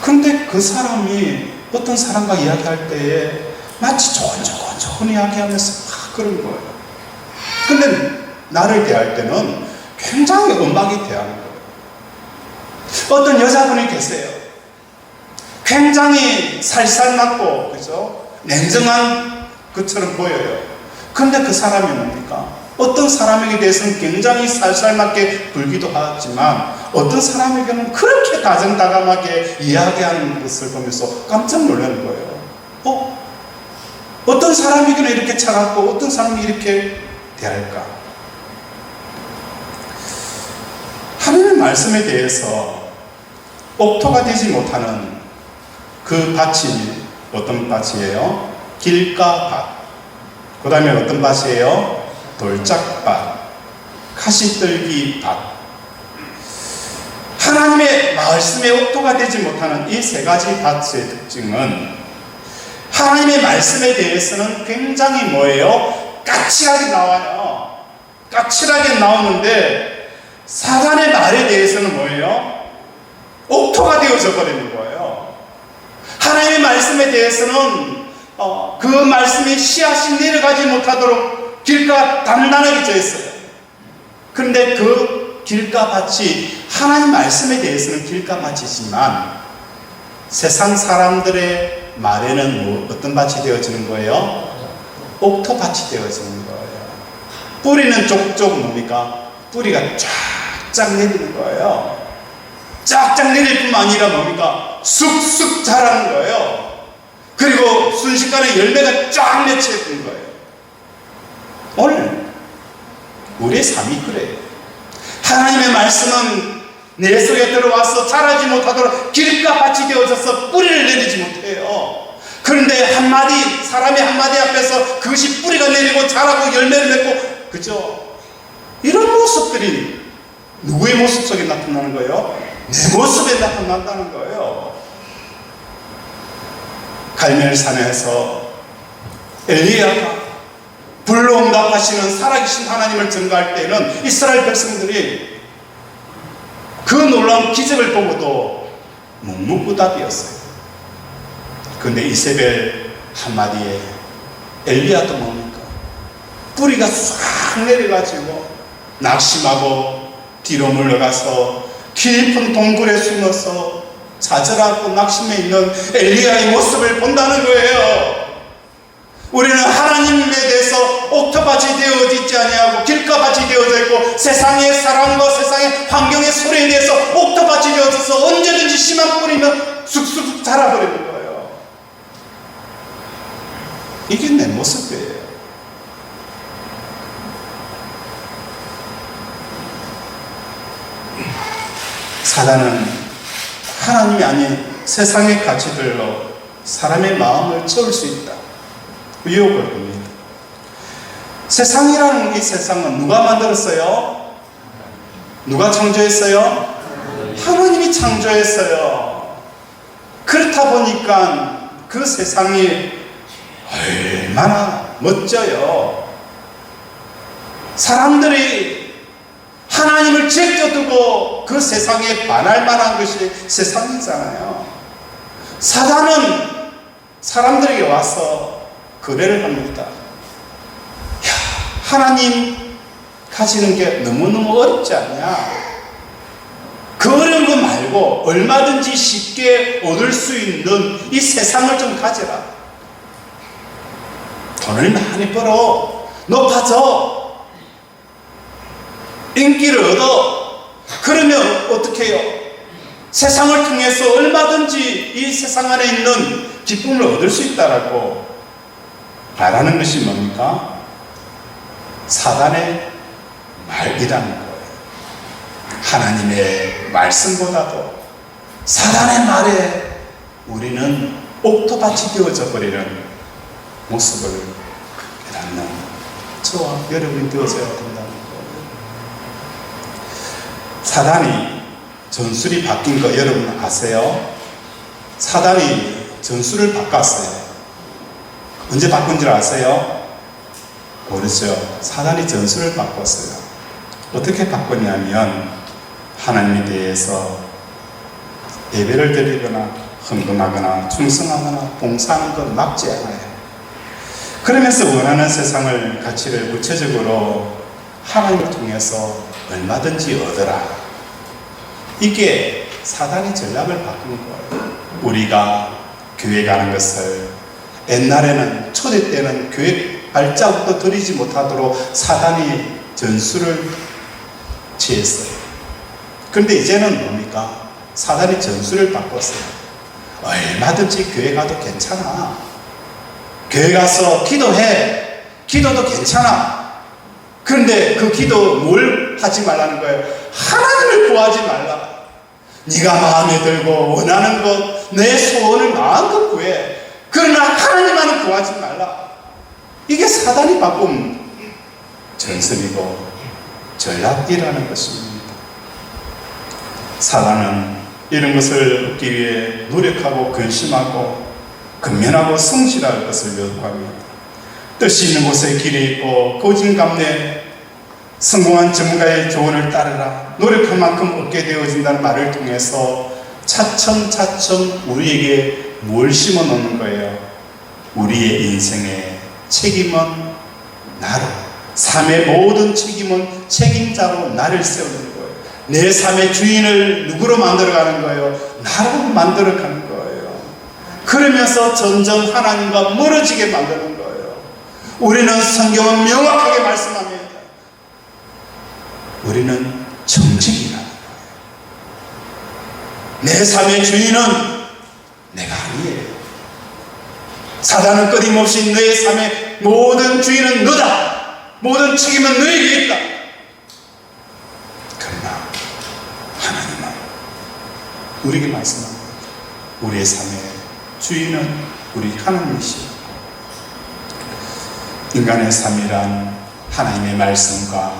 그런데 그 사람이 어떤 사람과 이야기할 때에 마치 좋은 이야기하면서 막 그런 거예요. 근데 나를 대할 때는 굉장히 엄하게 대하는 거예요. 어떤 여자분이 계세요. 굉장히 살살맞고, 그죠? 냉정한 것처럼 보여요. 근데 그 사람이 뭡니까? 어떤 사람에게 대해서는 굉장히 살살맞게 굴기도 하지만 어떤 사람에게는 그렇게 다정다감하게 이야기하는 것을 보면서 깜짝 놀라는 거예요. 어떤 사람에게는 이렇게 차갑고 어떤 사람이 이렇게 대할까? 하나님의 말씀에 대해서 옥토가 되지 못하는 그 밭이 어떤 밭이에요? 길가밭. 그 다음에 어떤 밭이에요? 돌짝밭, 가시떨기밭. 하나님의 말씀에 옥토가 되지 못하는 이 세 가지 밭의 특징은 하나님의 말씀에 대해서는 굉장히 뭐예요? 까칠하게 나와요. 까칠하게 나오는데 사단의 말에 대해서는 뭐예요? 옥토가 되어져 버리는 거예요. 하나님의 말씀에 대해서는 그 말씀이 씨앗이 내려가지 못하도록 길가가 단단하게 져 있어요. 그런데 그 길과 밭이 하나님 말씀에 대해서는 길과 밭이지만 세상 사람들의 말에는 어떤 밭이 되어지는 거예요? 옥토밭이 되어지는 거예요. 뿌리는 쪽쪽 뭡니까? 뿌리가 쫙쫙 내리는 거예요. 쫙쫙 내릴 뿐만 아니라 뭡니까? 쑥쑥 자라는 거예요. 그리고 순식간에 열매가 쫙 맺혀있는 거예요. 오늘 우리의 삶이 그래요. 하나님의 말씀은 내 속에 들어와서 자라지 못하도록 길과 밭이 되어져서 뿌리를 내리지 못해요. 그런데 사람의 한마디 앞에서 그것이 뿌리가 내리고 자라고 열매를 맺고, 그죠? 이런 모습들이 누구의 모습 속에 나타나는 거예요? 내 모습에 나타난다는 거예요. 갈멜산에서 엘리야가 불로 응답하시는 살아계신 하나님을 증거할 때는 이스라엘 백성들이 그 놀라운 기적을 보고도 묵묵부답이었어요. 그런데 이세벨 한마디에 엘리야도 뭡니까? 뿌리가 싹 내려가지고 낙심하고 뒤로 물러가서 깊은 동굴에 숨어서 좌절하고 낙심해 있는 엘리야의 모습을 본다는 거예요. 우리는 하나님에 대해서 옥토밭이 되어지지 아니하고 길가밭이 되어져 있고 세상의 사랑과 세상의 환경의 소리에 대해서 옥토밭이 되어져서 언제든지 씨만 뿌리면 쑥쑥 자라버리는 거예요. 이게 내 모습이에요. 사단은 하나님이 아닌 세상의 가치들로 사람의 마음을 채울 수 있다. 유혹을 합니다. 세상이라는 이 세상은 누가 만들었어요? 누가 창조했어요? 하나님이 창조했어요. 그렇다 보니까 그 세상이 얼마나 멋져요. 사람들이 하나님을 제껴두고 그 세상에 반할 만한 것이 세상이잖아요. 사단은 사람들에게 와서 거래를 합니다. 야, 하나님 가지는 게 너무너무 어렵지 않냐? 그 어려운 거 말고 얼마든지 쉽게 얻을 수 있는 이 세상을 좀 가져라. 돈을 많이 벌어. 높아져. 인기를 얻어. 그러면 어떻게 해요? 세상을 통해서 얼마든지 이 세상 안에 있는 기쁨을 얻을 수 있다라고 말하는 것이 뭡니까? 사단의 말이라는 거예요. 하나님의 말씀보다도 사단의 말에 우리는 옥토밭이 되어져 버리는 모습을 깨닫는 저와 여러분이 되어져야 된다는 거예요. 사단이 전술이 바뀐 거 여러분 아세요? 사단이 전술을 바꿨어요. 언제 바꾼 줄 아세요? 모르죠. 사단이 전술을 바꿨어요. 어떻게 바꿨냐면 하나님에 대해서 예배를 드리거나 헌금하거나 충성하거나 봉사하는 건 막지 않아요. 그러면서 원하는 세상을 가치를 구체적으로 하나님을 통해서 얼마든지 얻어라. 이게 사단이 전략을 바꾼 거예요. 우리가 교회 가는 것을 옛날에는 초대 때는 교회 발자국도 들이지 못하도록 사단이 전술을 취했어요. 그런데 이제는 뭡니까? 사단이 전술을 바꿨어요. 얼마든지 교회 가도 괜찮아. 교회 가서 기도해. 기도도 괜찮아. 그런데 그 기도 뭘 하지 말라는 거예요? 하나님을 구하지 말라. 네가 마음에 들고 원하는 것, 내 소원을 마음껏 구해. 그러나 하나님만은 구하지 말라. 이게 사단이 바꾼 전술이고 전략이라는 것입니다. 사단은 이런 것을 얻기 위해 노력하고 근심하고 근면하고 성실할 것을 요구합니다. 뜻이 있는 곳에 길이 있고 고진감래 성공한 전문가의 조언을 따르라. 노력한 만큼 얻게 되어진다는 말을 통해서 차츰차츰 우리에게 뭘 심어 놓는 거예요? 우리의 인생의 책임은 나로, 삶의 모든 책임은 책임자로 나를 세우는 거예요. 내 삶의 주인을 누구로 만들어가는 거예요? 나로 만들어가는 거예요. 그러면서 점점 하나님과 멀어지게 만드는 거예요. 우리는 성경은 명확하게 말씀합니다. 우리는 정직이라는 거예요. 내 삶의 주인은 내가 아니에요. 사단은 끊임없이 너의 삶의 모든 주인은 너다. 모든 책임은 너에게 있다. 그러나 하나님은 우리에게 말씀합니다. 우리의 삶의 주인은 우리 하나님이시오. 인간의 삶이란 하나님의 말씀과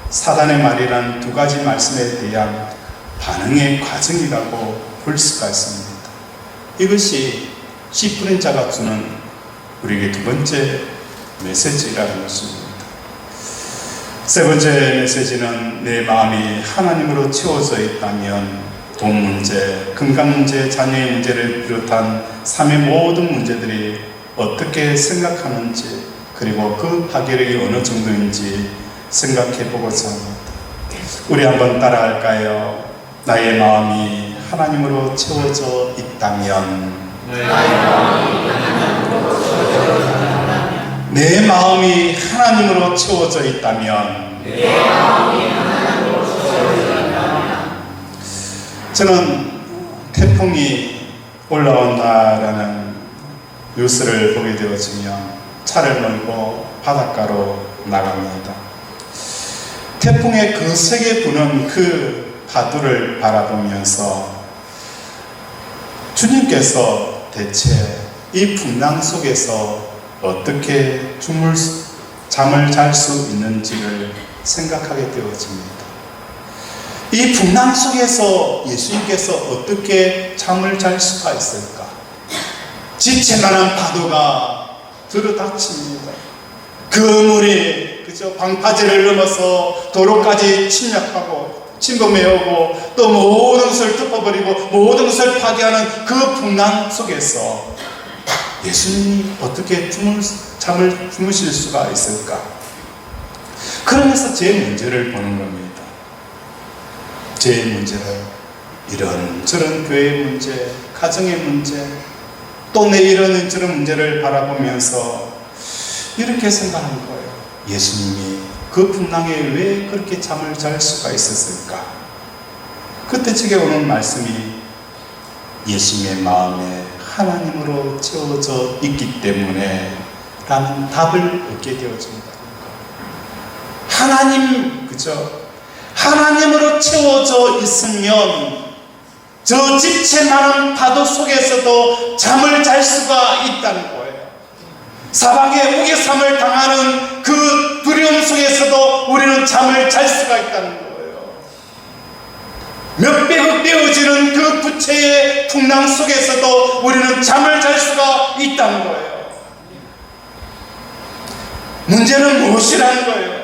사단의 말이란 두 가지 말씀에 대한 반응의 과정이라고 볼 수가 있습니다. 이것이 씨 뿌린 자가 주는 우리에게 두 번째 메시지라는 것입니다. 세 번째 메시지는 내 마음이 하나님으로 채워져 있다면 돈 문제, 건강 문제, 자녀의 문제를 비롯한 삶의 모든 문제들이 어떻게 생각하는지 그리고 그 파괴력이 어느 정도인지 생각해 보고자 합니다. 우리 한번 따라할까요? 나의 마음이 하나님으로 채워져 있다면 내 마음이 하나님으로 채워져 있다면 저는 태풍이 올라온다라는 뉴스를 보게 되어지면 차를 몰고 바닷가로 나갑니다. 태풍의 거세게 부는 그 파도를 바라보면서 주님께서 대체 이 풍랑 속에서 어떻게 잠을 잘 수 있는지를 생각하게 되어집니다. 이 풍랑 속에서 예수님께서 어떻게 잠을 잘 수가 있을까? 지체만한 파도가 들어닥칩니다. 그 물이 방파제를 넘어서 도로까지 침략하고 침범해오고 또 모든 것을 덮어버리고 모든 것을 파괴하는 그 풍랑 속에서 예수님이 어떻게 잠을 주무실 수가 있을까? 그러면서 제 문제를 보는 겁니다. 제 문제를 이런저런 교회의 문제, 가정의 문제, 또 내 이런저런 문제를 바라보면서 이렇게 생각하는 거예요. 예수님이 그 풍랑에 왜 그렇게 잠을 잘 수가 있었을까? 그때 제게 오는 말씀이 예수님의 마음에 하나님으로 채워져 있기 때문에 라는 답을 얻게 되어집니다. 하나님, 그죠? 하나님으로 채워져 있으면 저 지체 많은 파도 속에서도 잠을 잘 수가 있다는 거예요. 사방에 우겨삼을 당하는 그 두려움 속에서도 우리는 잠을 잘 수가 있다는 거예요. 몇백억 되어지는 그 부채의 풍랑 속에서도 우리는 잠을 잘 수가 있다는 거예요. 문제는 무엇이라는 거예요?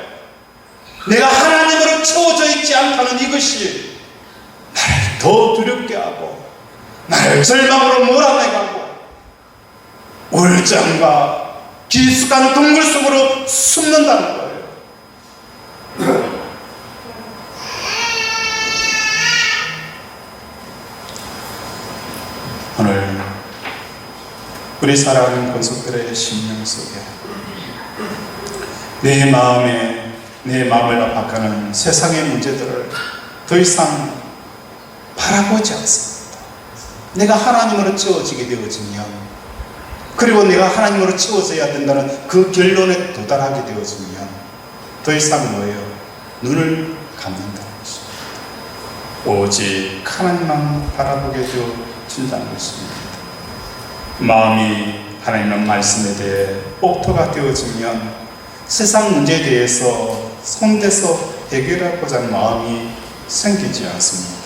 내가 하나님으로 채워져 있지 않다는 이것이 나를 더 두렵게 하고 나를 절망으로 몰아내가고 울증과 깊숙한 동굴 속으로 숨는다는 거예요. 오늘 우리 사랑하는 권속들의 심령 속에 내 마음을 압박하는 세상의 문제들을 더 이상 바라보지 않습니다. 내가 하나님으로 채워지게 되어지면, 그리고 내가 하나님으로 채워져야 된다는 그 결론에 도달하게 되어지면 더 이상 뭐예요? 눈을 감는다는 것입니다. 오직 하나님만 바라보게 되어진다는 것입니다. 마음이 하나님의 말씀에 대해 옥토가 되어지면 세상 문제에 대해서 손대서 해결하고자 하는 마음이 생기지 않습니다.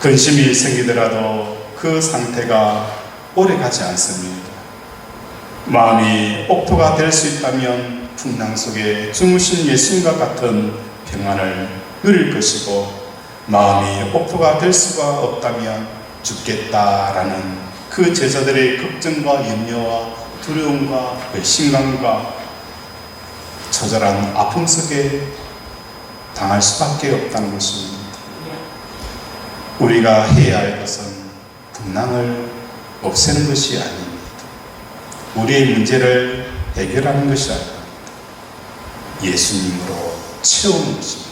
근심이 생기더라도 그 상태가 오래 가지 않습니다. 마음이 옥토가 될 수 있다면 풍랑 속에 주무신 예수님과 같은 평안을 누릴 것이고, 마음이 옥토가 될 수가 없다면 죽겠다라는 그 제자들의 걱정과 염려와 두려움과 배신감과 처절한 아픔 속에 당할 수밖에 없다는 것입니다. 우리가 해야 할 것은 분낭을 없애는 것이 아닙니다. 우리의 문제를 해결하는 것이 아닙니다. 예수님으로 채우는 것입니다.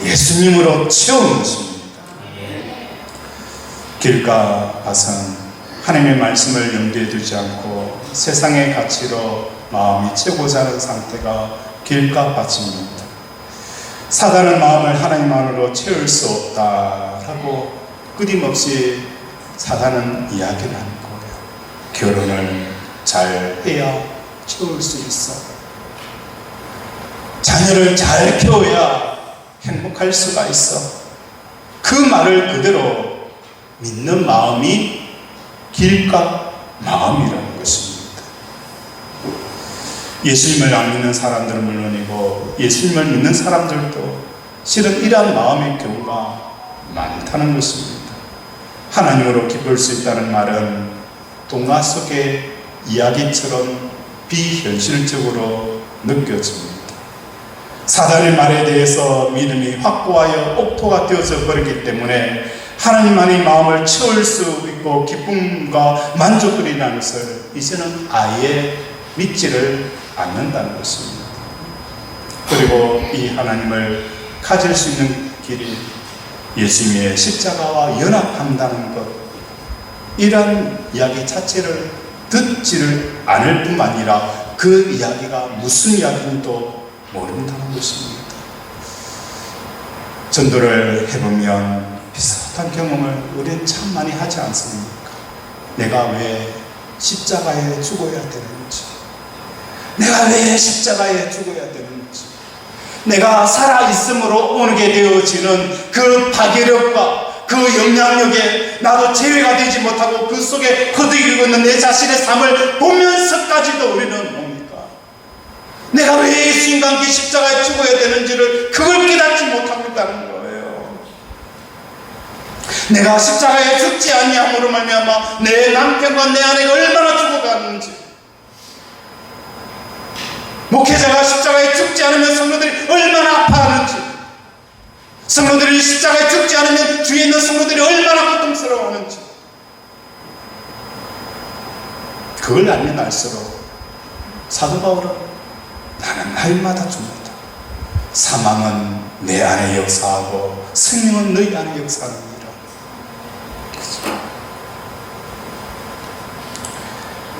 예수님으로 채우는 것입니다. 길가 가선 하나님의 말씀을 염두에 두지 않고 세상의 가치로 마음이 채우고자 하는 상태가 길가 밭입니다. 사단은 마음을 하나님 안으로 채울 수 없다라고 끊임없이 사단은 이야기를 하는 거예요. 결혼을 잘 해야 채울 수 있어. 자녀를 잘 키워야 행복할 수가 있어. 그 말을 그대로 믿는 마음이 길가 마음이라는 것입니다. 예수님을 안 믿는 사람들은 물론이고 예수님을 믿는 사람들도 실은 이러한 마음의 경우가 많다는 것입니다. 하나님으로 기쁠 수 있다는 말은 동화 속의 이야기처럼 비현실적으로 느껴집니다. 사단의 말에 대해서 믿음이 확고하여 옥토가 되어져 버리기 때문에 하나님만이 마음을 채울 수 있고 기쁨과 만족이라는 것을 이제는 아예 믿지를 않는다는 것입니다. 그리고 이 하나님을 가질 수 있는 길이 예수님의 십자가와 연합한다는 것, 이런 이야기 자체를 듣지를 않을 뿐만 아니라 그 이야기가 무슨 이야기인지도 모른다는 것입니다. 전도를 해보면 비슷한 경험을 우리는 참 많이 하지 않습니까? 내가 왜 십자가에 죽어야 되는지, 내가 왜 십자가에 죽어야 되는지, 내가 살아있음으로 오게 되어지는 그 파괴력과 그 영향력에 나도 제외가 되지 못하고 그 속에 거두이고 있는 내 자신의 삶을 보면서까지도 우리는 뭡니까? 내가 왜 예수님과 함께 십자가에 죽어야 되는지를 그걸 깨닫지 못하고 있다는 거예요. 내가 십자가에 죽지 아니함으로 말미암아 내 남편과 내 아내가 얼마나 죽어가는지, 목회자가 십자가에 죽지 않으면 성도들이 얼마나 아파하는지, 성도들이 십자가에 죽지 않으면 주위에 있는 성도들이 얼마나 고통스러워하는지, 그걸 알면 알수록 사도 바울은 나는 날마다 죽는다. 사망은 내 안에 역사하고 생명은 너희 안에 역사하느니라.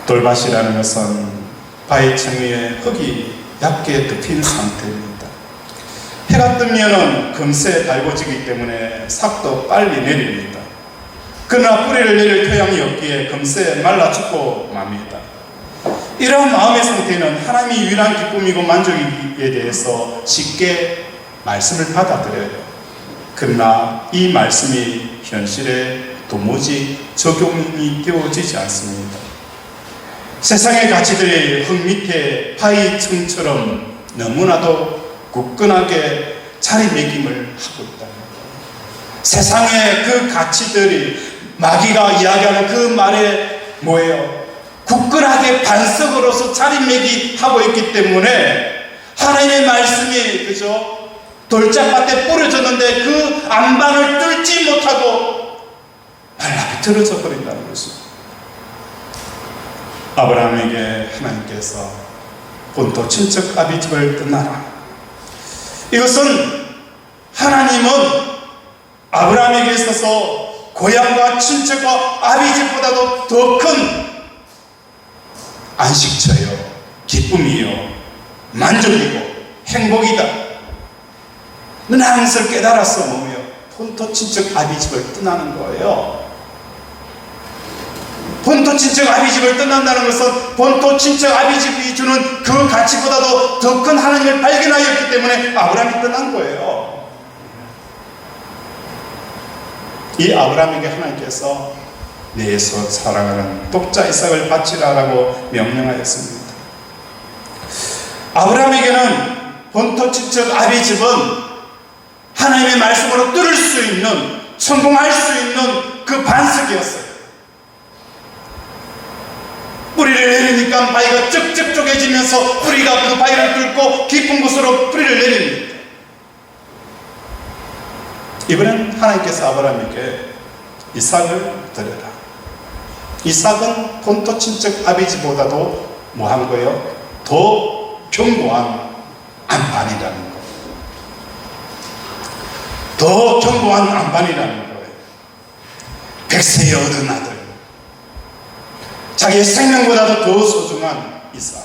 돌밭이라는 것은 바위층 위에 흙이 얇게 덮인 상태입니다. 해가 뜨면은 금세 달궈지기 때문에 삭도 빨리 내립니다. 그러나 뿌리를 내릴 토양이 없기에 금세 말라 죽고 맙니다. 이러한 마음의 상태는 하나님이 유일한 기쁨이고 만족에 대해서 쉽게 말씀을 받아들여요. 그러나 이 말씀이 현실에 도무지 적용이 되어지지 않습니다. 세상의 가치들이 흙 밑에 파이층처럼 너무나도 굳건하게 자리매김을 하고 있다는 거예요. 세상의 그 가치들이 마귀가 이야기하는 그 말에 뭐예요? 굳건하게 반석으로서 자리매김하고 있기 때문에 하나님의 말씀이 그죠? 돌짝밭에 뿌려졌는데 그 안반을 뚫지 못하고 말라비틀어져 버린다는 것입니다. 아브라함에게 하나님께서 본토 친척 아비집을 떠나라. 이것은 하나님은 아브라함에게 있어서 고향과 친척과 아비집보다도 더 큰 안식처요, 기쁨이요, 만족이고 행복이다. 너는 항상 깨달았어. 뭐며 본토 친척 아비집을 떠나는 거예요. 본토 친척 아비집을 떠난다는 것은 본토 친척 아비집이 주는 그 가치보다도 더 큰 하나님을 발견하였기 때문에 아브라함이 떠난 거예요. 이 아브라함에게 하나님께서 내 사랑하는 독자 이삭을 바치라라고 명령하였습니다. 아브라함에게는 본토 친척 아비집은 하나님의 말씀으로 뚫을 수 있는, 성공할 수 있는 그 반석이었어요. 뿌리를 내리니까 약한 바위가 쭉쭉 쪼개지면서 뿌리가 그 바위를 뚫고 깊은 곳으로 뿌리를 내립니다. 이번엔 하나님께서 아브라함에게 이삭을 드려라. 이삭은 본토 친척 아비지보다도 뭐한 거예요? 더 견고한 안반이라는 거예요. 더 견고한 안반이라는 거예요. 백세에 얻은 아들, 자기의 생명보다도 더 소중한 이삭.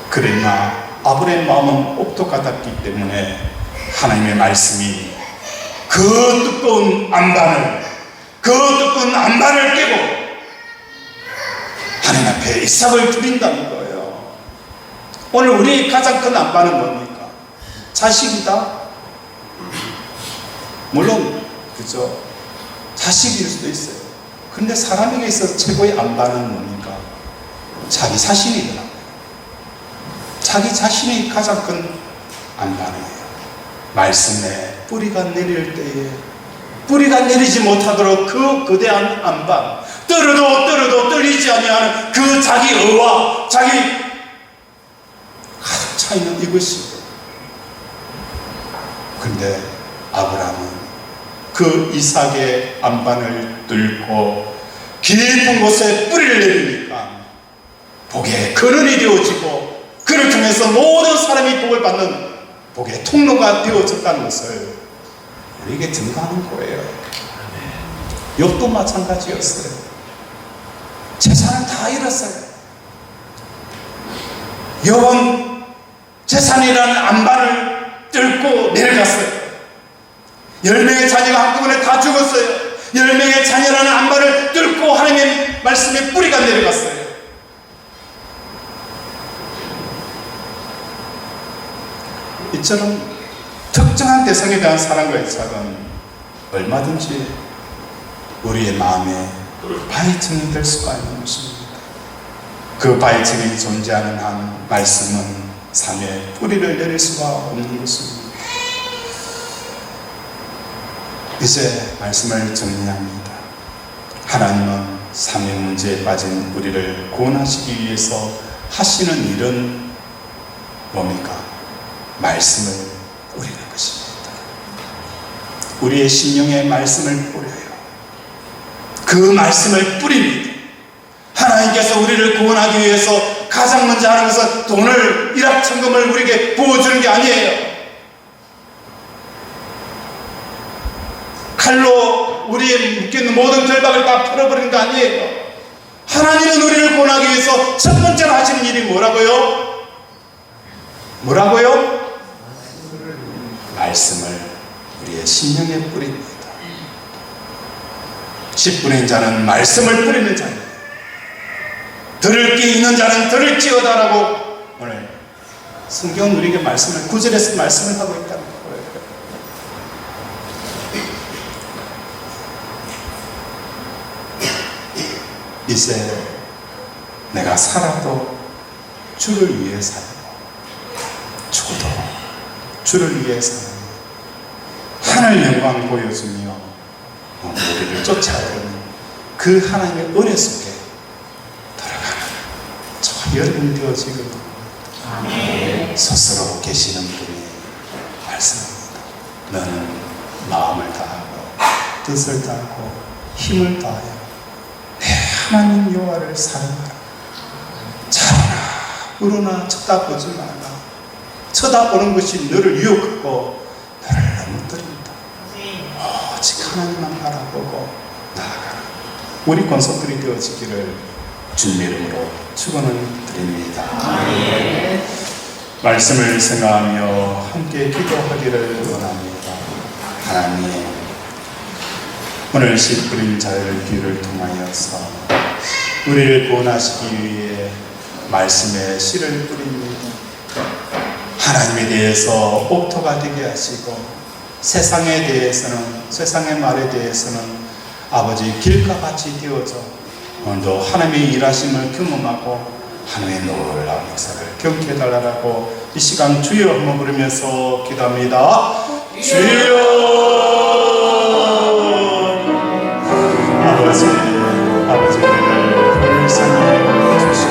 그러나 아브라함의 마음은 혹독하았기 때문에 하나님의 말씀이 그 두꺼운 안반을 깨고 하나님 앞에 이삭을 드린다는 거예요. 오늘 우리 가장 큰 안반은 뭡니까? 자식이다? 물론 그죠, 자식일 수도 있어요. 그런데 사람에게 있어서 최고의 안반은 뭡니까? 자기 자신이더라고요. 자기 자신이 가장 큰 안반이에요. 말씀에 뿌리가 내릴 때에 뿌리가 내리지 못하도록 그 거대한 안반, 떨어도 떨리지 아니하는 그 자기 의와 자기 가득 차있는 이것이고, 그런데 아브라함은 그 이삭의 안반을 뚫고 깊은 곳에 뿌리를 내리니까 복의 근원이 되어지고 그를 통해서 모든 사람이 복을 받는 복의 통로가 되어졌다는 것을 우리에게 증거하는 거예요. 욥도 마찬가지였어요. 재산을 다 잃었어요. 욥은 재산이라는 안반을 뚫고 내려갔어요. 10명의 자녀가 한꺼번에 다 죽었어요. 10명의 자녀라는 안반을 뚫고 하나님의 말씀에 뿌리가 내려갔어요. 이처럼 특정한 대상에 대한 사랑과 애착은 얼마든지 우리의 마음에 바위층이 될 수가 있는 것입니다. 그 바위층이 존재하는 한 말씀은 삶에 뿌리를 내릴 수가 없는 것입니다. 이제 말씀을 정리합니다. 하나님은 삶의 문제에 빠진 우리를 구원하시기 위해서 하시는 일은 뭡니까? 말씀을 뿌리는 것입니다. 우리의 심령에 말씀을 뿌려요. 그 말씀을 뿌립니다. 하나님께서 우리를 구원하기 위해서 가장 먼저 하는 것은 돈을, 일확천금을 우리에게 부어주는 게 아니에요. 칼로 우리의 묶여있는 모든 결박을 다 풀어버리는 게 아니에요. 하나님은 우리를 구원하기 위해서 첫 번째로 하시는 일이 뭐라고요? 뭐라고요? 말씀을 우리의 심령에 뿌립니다. 10분인 자는 말씀을 뿌리는 자입니다. 들을 귀 있는 자는 들을지어다라고 오늘 성경은 우리에게 말씀을, 9절에서 말씀을 하고 있다는 거예요. 이제 내가 살아도 주를 위해 살고 죽어도 주를 위해 살고 하늘 영광 보여주며 우리를 쫓아오는 그 하나님의 은혜 속에 들어가는 저 여러분이 되어지길 스스로 계시는 분이 말씀합니다. 너는 마음을 다하고 뜻을 다하고 힘을 다하여 내 하나님 여호와를 사랑하라. 자라나 울으나 쳐다보지 말라. 쳐다보는 것이 너를 유혹하고 너를 넘어뜨린다. 오직 하나님만 바라보고 나아가라. 우리 권속들이 되어지기를 주님의 이름으로 축원을 드립니다. 말씀을 생각하며 함께 기도하기를 원합니다. 하나님, 오늘 씨 뿌린 자의 귀를 통하여서 우리를 구원하시기 위해 말씀의 씨를 뿌립니다. 하나님에 대해서 옥토가 되게 하시고 세상에 대해서는, 세상의 말에 대해서는 아버지 길과 같이 되어져 오늘도 하나님의 일하심을 경험하고 하나님의 놀라운 역사를 경험해 달라고 이 시간 주여 한번 부르면서 기도합니다. 주여. 아버지, 우리를 불쌍히 여겨주시옵소서.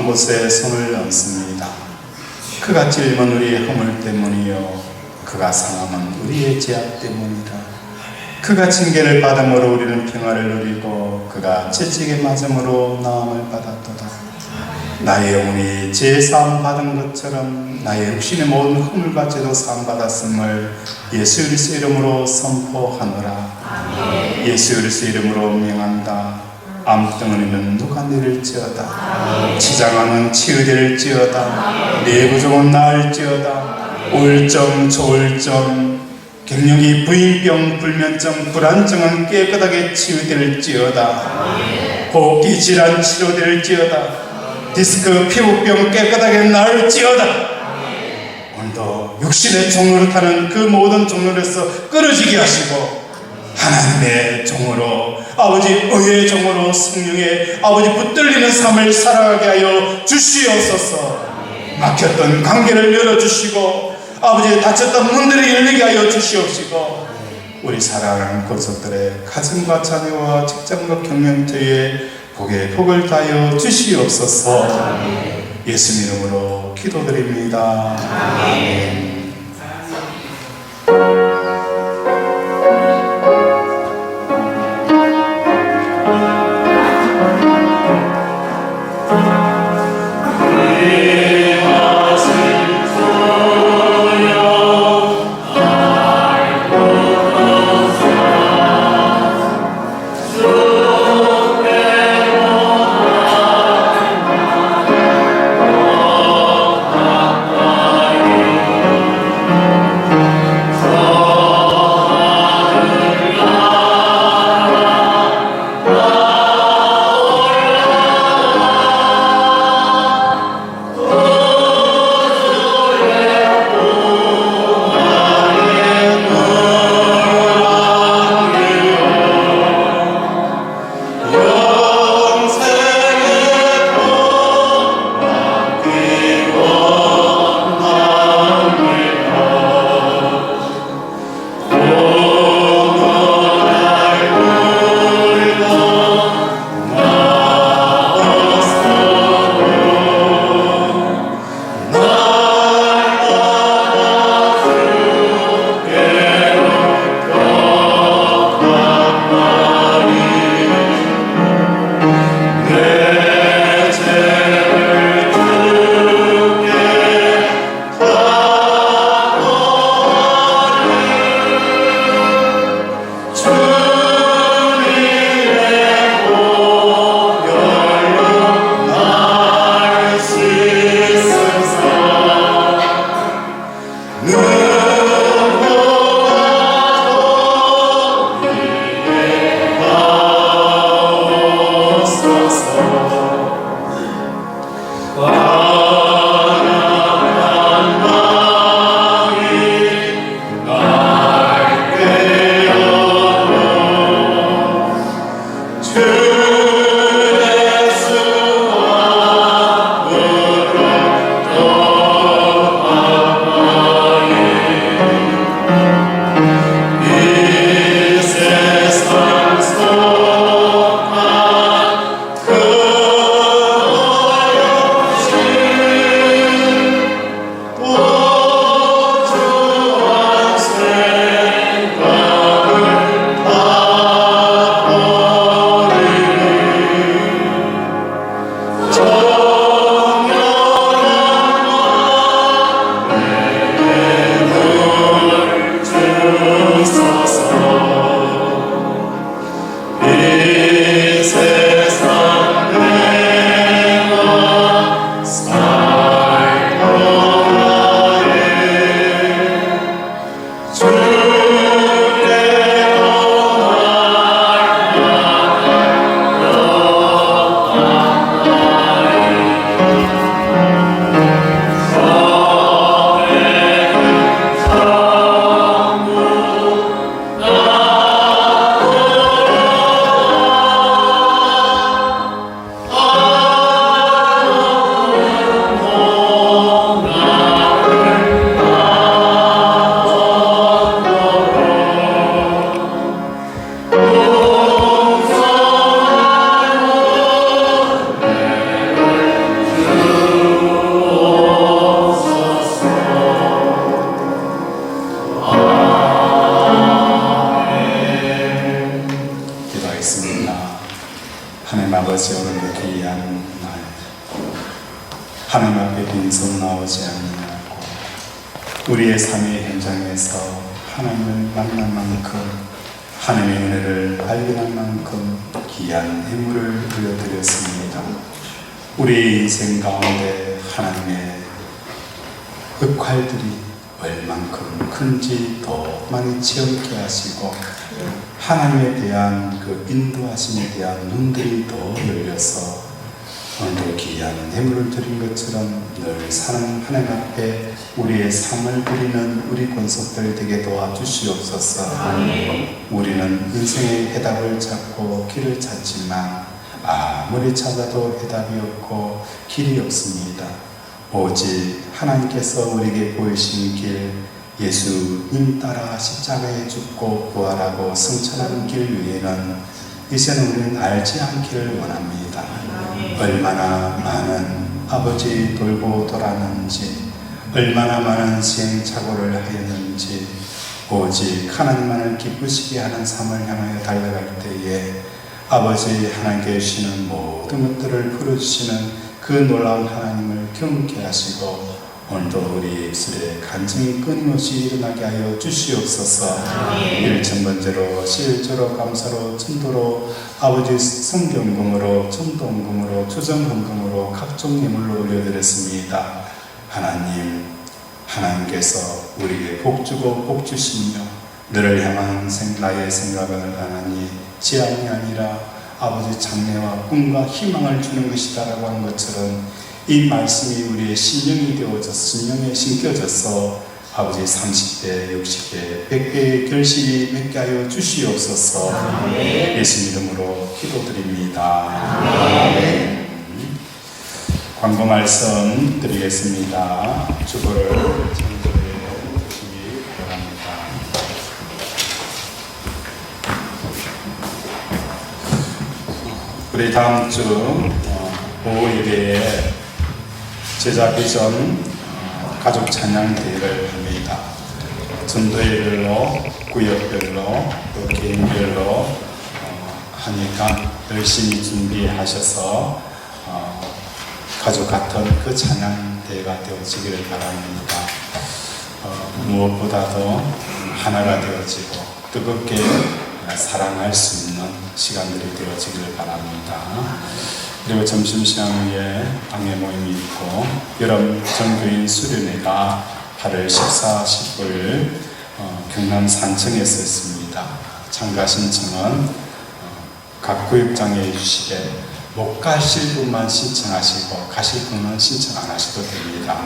곳에 손을 얹습니다. 그가 찔면 우리의 허물 때문이요 그가 상함은 우리의 죄악 때문이라. 그가 징계를 받음으로 우리는 평화를 누리고 그가 채찍에 맞음으로 나음을 받았도다. 나의 영혼이 죄 사함 받은 것처럼 나의 육신의 모든 허물과 죄도 사함 받았음을 예수 그리스도 이름으로 선포하노라. 예수 그리스도 이름으로 명한다. 암덩어리는 누가 내릴지어다. 치장하는 치유될지어다. 내부종은 나을지어다. 우울증, 조울증, 갱년기, 부인병, 불면증, 불안증은 깨끗하게 치유될지어다. 호흡기 질환 치료될지어다. 디스크, 피부병 깨끗하게 나을지어다. 오늘도 육신의 종로를 타는 그 모든 종로에서 끊어지게 하시고 하나님의 종으로, 아버지 의의 종으로 성령의 아버지 붙들리는 삶을 살아가게 하여 주시옵소서. 막혔던 관계를 열어주시고 아버지 닫혔던 문들을 열리게 하여 주시옵시고 우리 사랑하는 권속들의 가정과 자녀와 직장과 경영터에 복에 복을 다하여 주시옵소서. 예수 이름으로 기도드립니다. 아멘. 아버지, 오늘도 귀한 날 하나님 앞에 빈손 나오지 아니하고 우리의 삶의 현장에서 하나님을 만난 만큼 하나님의 은혜를 발견한 만큼 귀한 예물을 드려드렸습니다. 우리 인생 가운데 하나님의 역할들이 얼만큼 큰지 더 많이 체험케 하시고 하나님에 대한 그 인도하심에 대한 눈들이 더 열려서 오늘도 귀한 예물을 드린 것처럼 늘 사는 하나님 앞에 우리의 삶을 드리는 우리 권속들 되게 도와주시옵소서. 우리는 인생의 해답을 찾고 길을 찾지만 아무리 찾아도 해답이 없고 길이 없습니다. 오직 하나님께서 우리에게 보이신 길, 예수님 따라 십자가에 죽고 부활하고 승천하는 길 위에는 이제는 우리는 알지 않기를 원합니다. 얼마나 많은 아버지 돌고 돌았는지, 얼마나 많은 시행착오를 하였는지, 오직 하나님만을 기쁘시게 하는 삶을 향하여 달려갈 때에 아버지 하나님께 주시는 모든 것들을 풀어주시는 그 놀라운 하나님을 경험케 하시고 오늘도 우리 입술에 간증이 끊임없이 일어나게 하여 주시옵소서. 일천번제로 실제로 감사로 천도로 아버지 성경금으로 천동금으로 주정헌금으로 각종 예물로 올려드렸습니다. 하나님께서 우리에게 복주고 복주시며 너를 향한 나의 생각을 하나니 지향이 아니라 아버지 장래와 꿈과 희망을 주는 것이다라고 하는 것처럼 이 말씀이 우리의 신령이 되어져서 신령에 심겨져서 아버지 30배, 60배, 100배의 결실이 맺게 하여 주시옵소서. 예수 이름으로 기도드립니다. 광고 말씀 드리겠습니다. 주보를 참조해 주시기 바랍니다. 우리 다음 주 오후 예배에 제자 비전 가족 찬양 대회를 합니다. 전도회별로 구역별로 또 개인별로 하니까 열심히 준비하셔서 가족 같은 그 찬양 대회가 되어지기를 바랍니다. 무엇보다도 하나가 되어지고 뜨겁게 사랑할 수 있는 시간들이 되어지기를 바랍니다. 그리고 점심시간 후에 방해 모임이 있고 여름 전교인 수련회가 8월 14, 15일 경남 산청에서 있습니다. 참가 신청은 각 구역장에 해주시되 못 가실 분만 신청하시고 가실 분은 신청 안 하셔도 됩니다.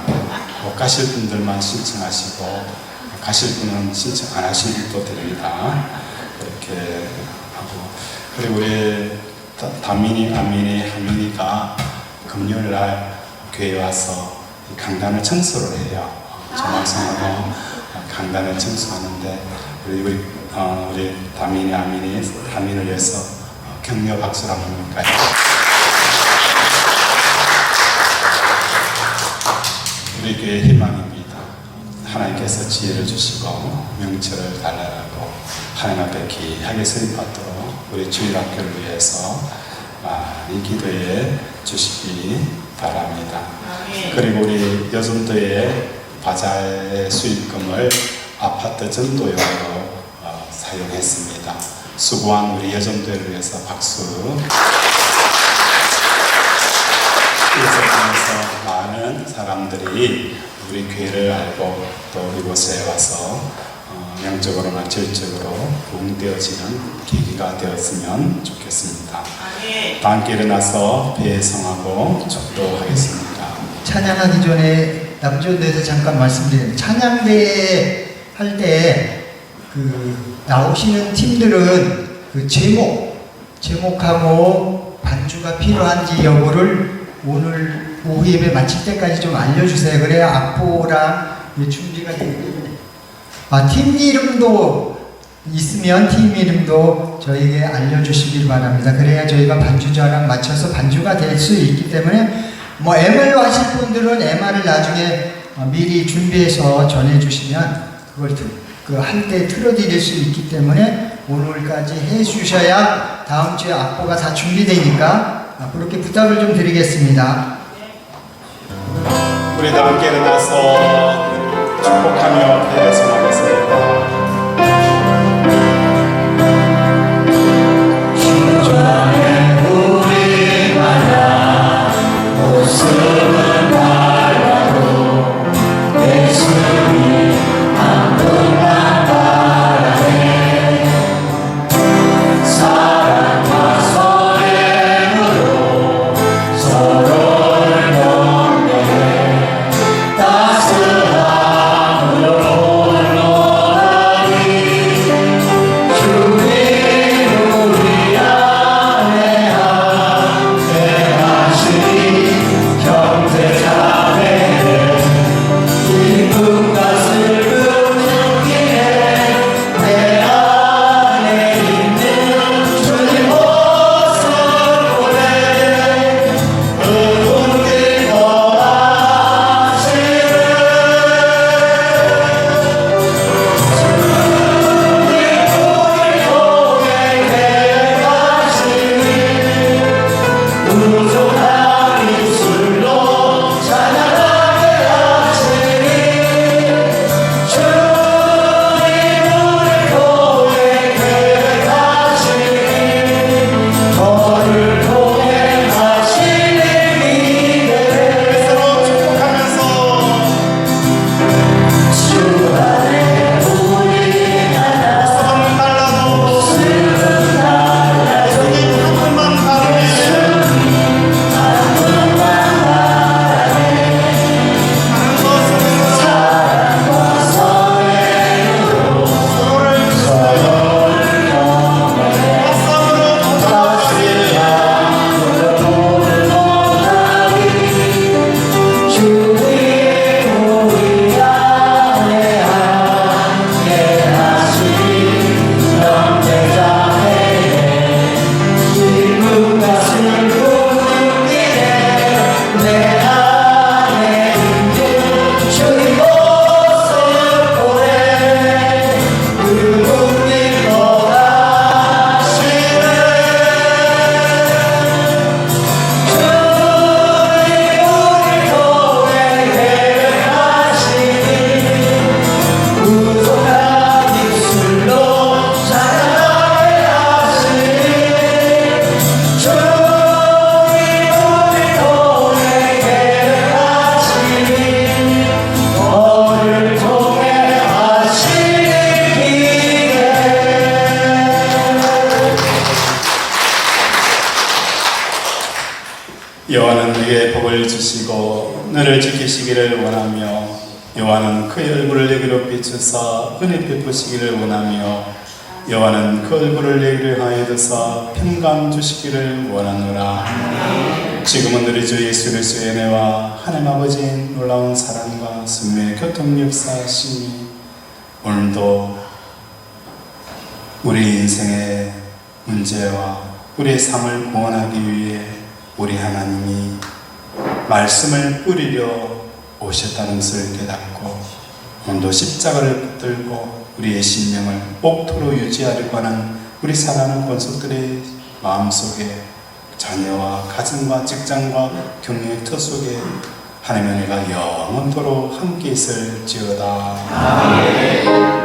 못 가실 분들만 신청하시고 가실 분은 신청 안 하셔도 됩니다. 이렇게 하고 그리고 우리 다민이, 아민이, 하민이가 금요일날 교회에 와서 강단을 청소를 해요. 전학생하고 강단을 청소하는데 우리 다민이, 아민이 다민을 위해서 격려 박수를 한번 할까요? 우리 교회의 희망입니다. 하나님께서 지혜를 주시고 명철을 달라고 하나님 앞에 귀하게 서립받도록 우리 주일학교를 위해서 많이 기도해 주시기 바랍니다. 그리고 우리 여전도의 바자의 수익금을 아파트 전도용으로 사용했습니다. 수고한 우리 여전도를 위해서 박수. 이것을 통해서 많은 사람들이 우리 교회를 알고 또 이곳에 와서 영적으로나 질적으로 부흥되어지는 계기가 되었으면 좋겠습니다. 다 함께 일어나서 배성하고 축도하겠습니다. 찬양하기 전에 남전도에서 잠깐 말씀드리면 찬양대회 할 때 나오시는 팀들은 그 제목하고 반주가 필요한지 여부를 오늘 오후 예배 마칠 때까지 좀 알려주세요. 그래야 악보랑 준비가 되기 때문에 팀 이름도 있으면 팀 이름도 저에게 알려주시길 바랍니다. 그래야 저희가 반주자랑 맞춰서 반주가 될 수 있기 때문에 MR 하실 분들은 MR을 나중에 미리 준비해서 전해주시면 그걸 할 때 틀어드릴 수 있기 때문에 오늘까지 해주셔야 다음 주에 악보가 다 준비되니까 그렇게 부탁을 좀 드리겠습니다. 우리 다 함께 일어나서 축복하며 기도하겠습니다. 여호와는 네게 복을 주시고 너를 지키시기를 원하며 여호와는 그의 얼굴을 내게로 비추사 은혜 베푸시기를 원하며 여호와는 그 얼굴을 내게로 하여 드사 평강 주시기를 원하노라. 지금은 우리 주 예수 그리스도의 은혜와 하나님 아버지의 놀라운 사랑과 승리의 교통 역사하심이 오늘도 우리 인생의 문제와 우리의 삶을 구원하기 위해 우리 하나님이 말씀을 뿌리려 오셨다는 것을 깨닫고 오늘도 십자가를 붙들고 우리의 신명을 옥토로 유지하려고 하는 우리 사랑하는 권속들의 마음속에 자녀와 가정과 직장과 경력의 터 속에 하나님의 은혜가 영원토록 함께 있을지어다. 아멘.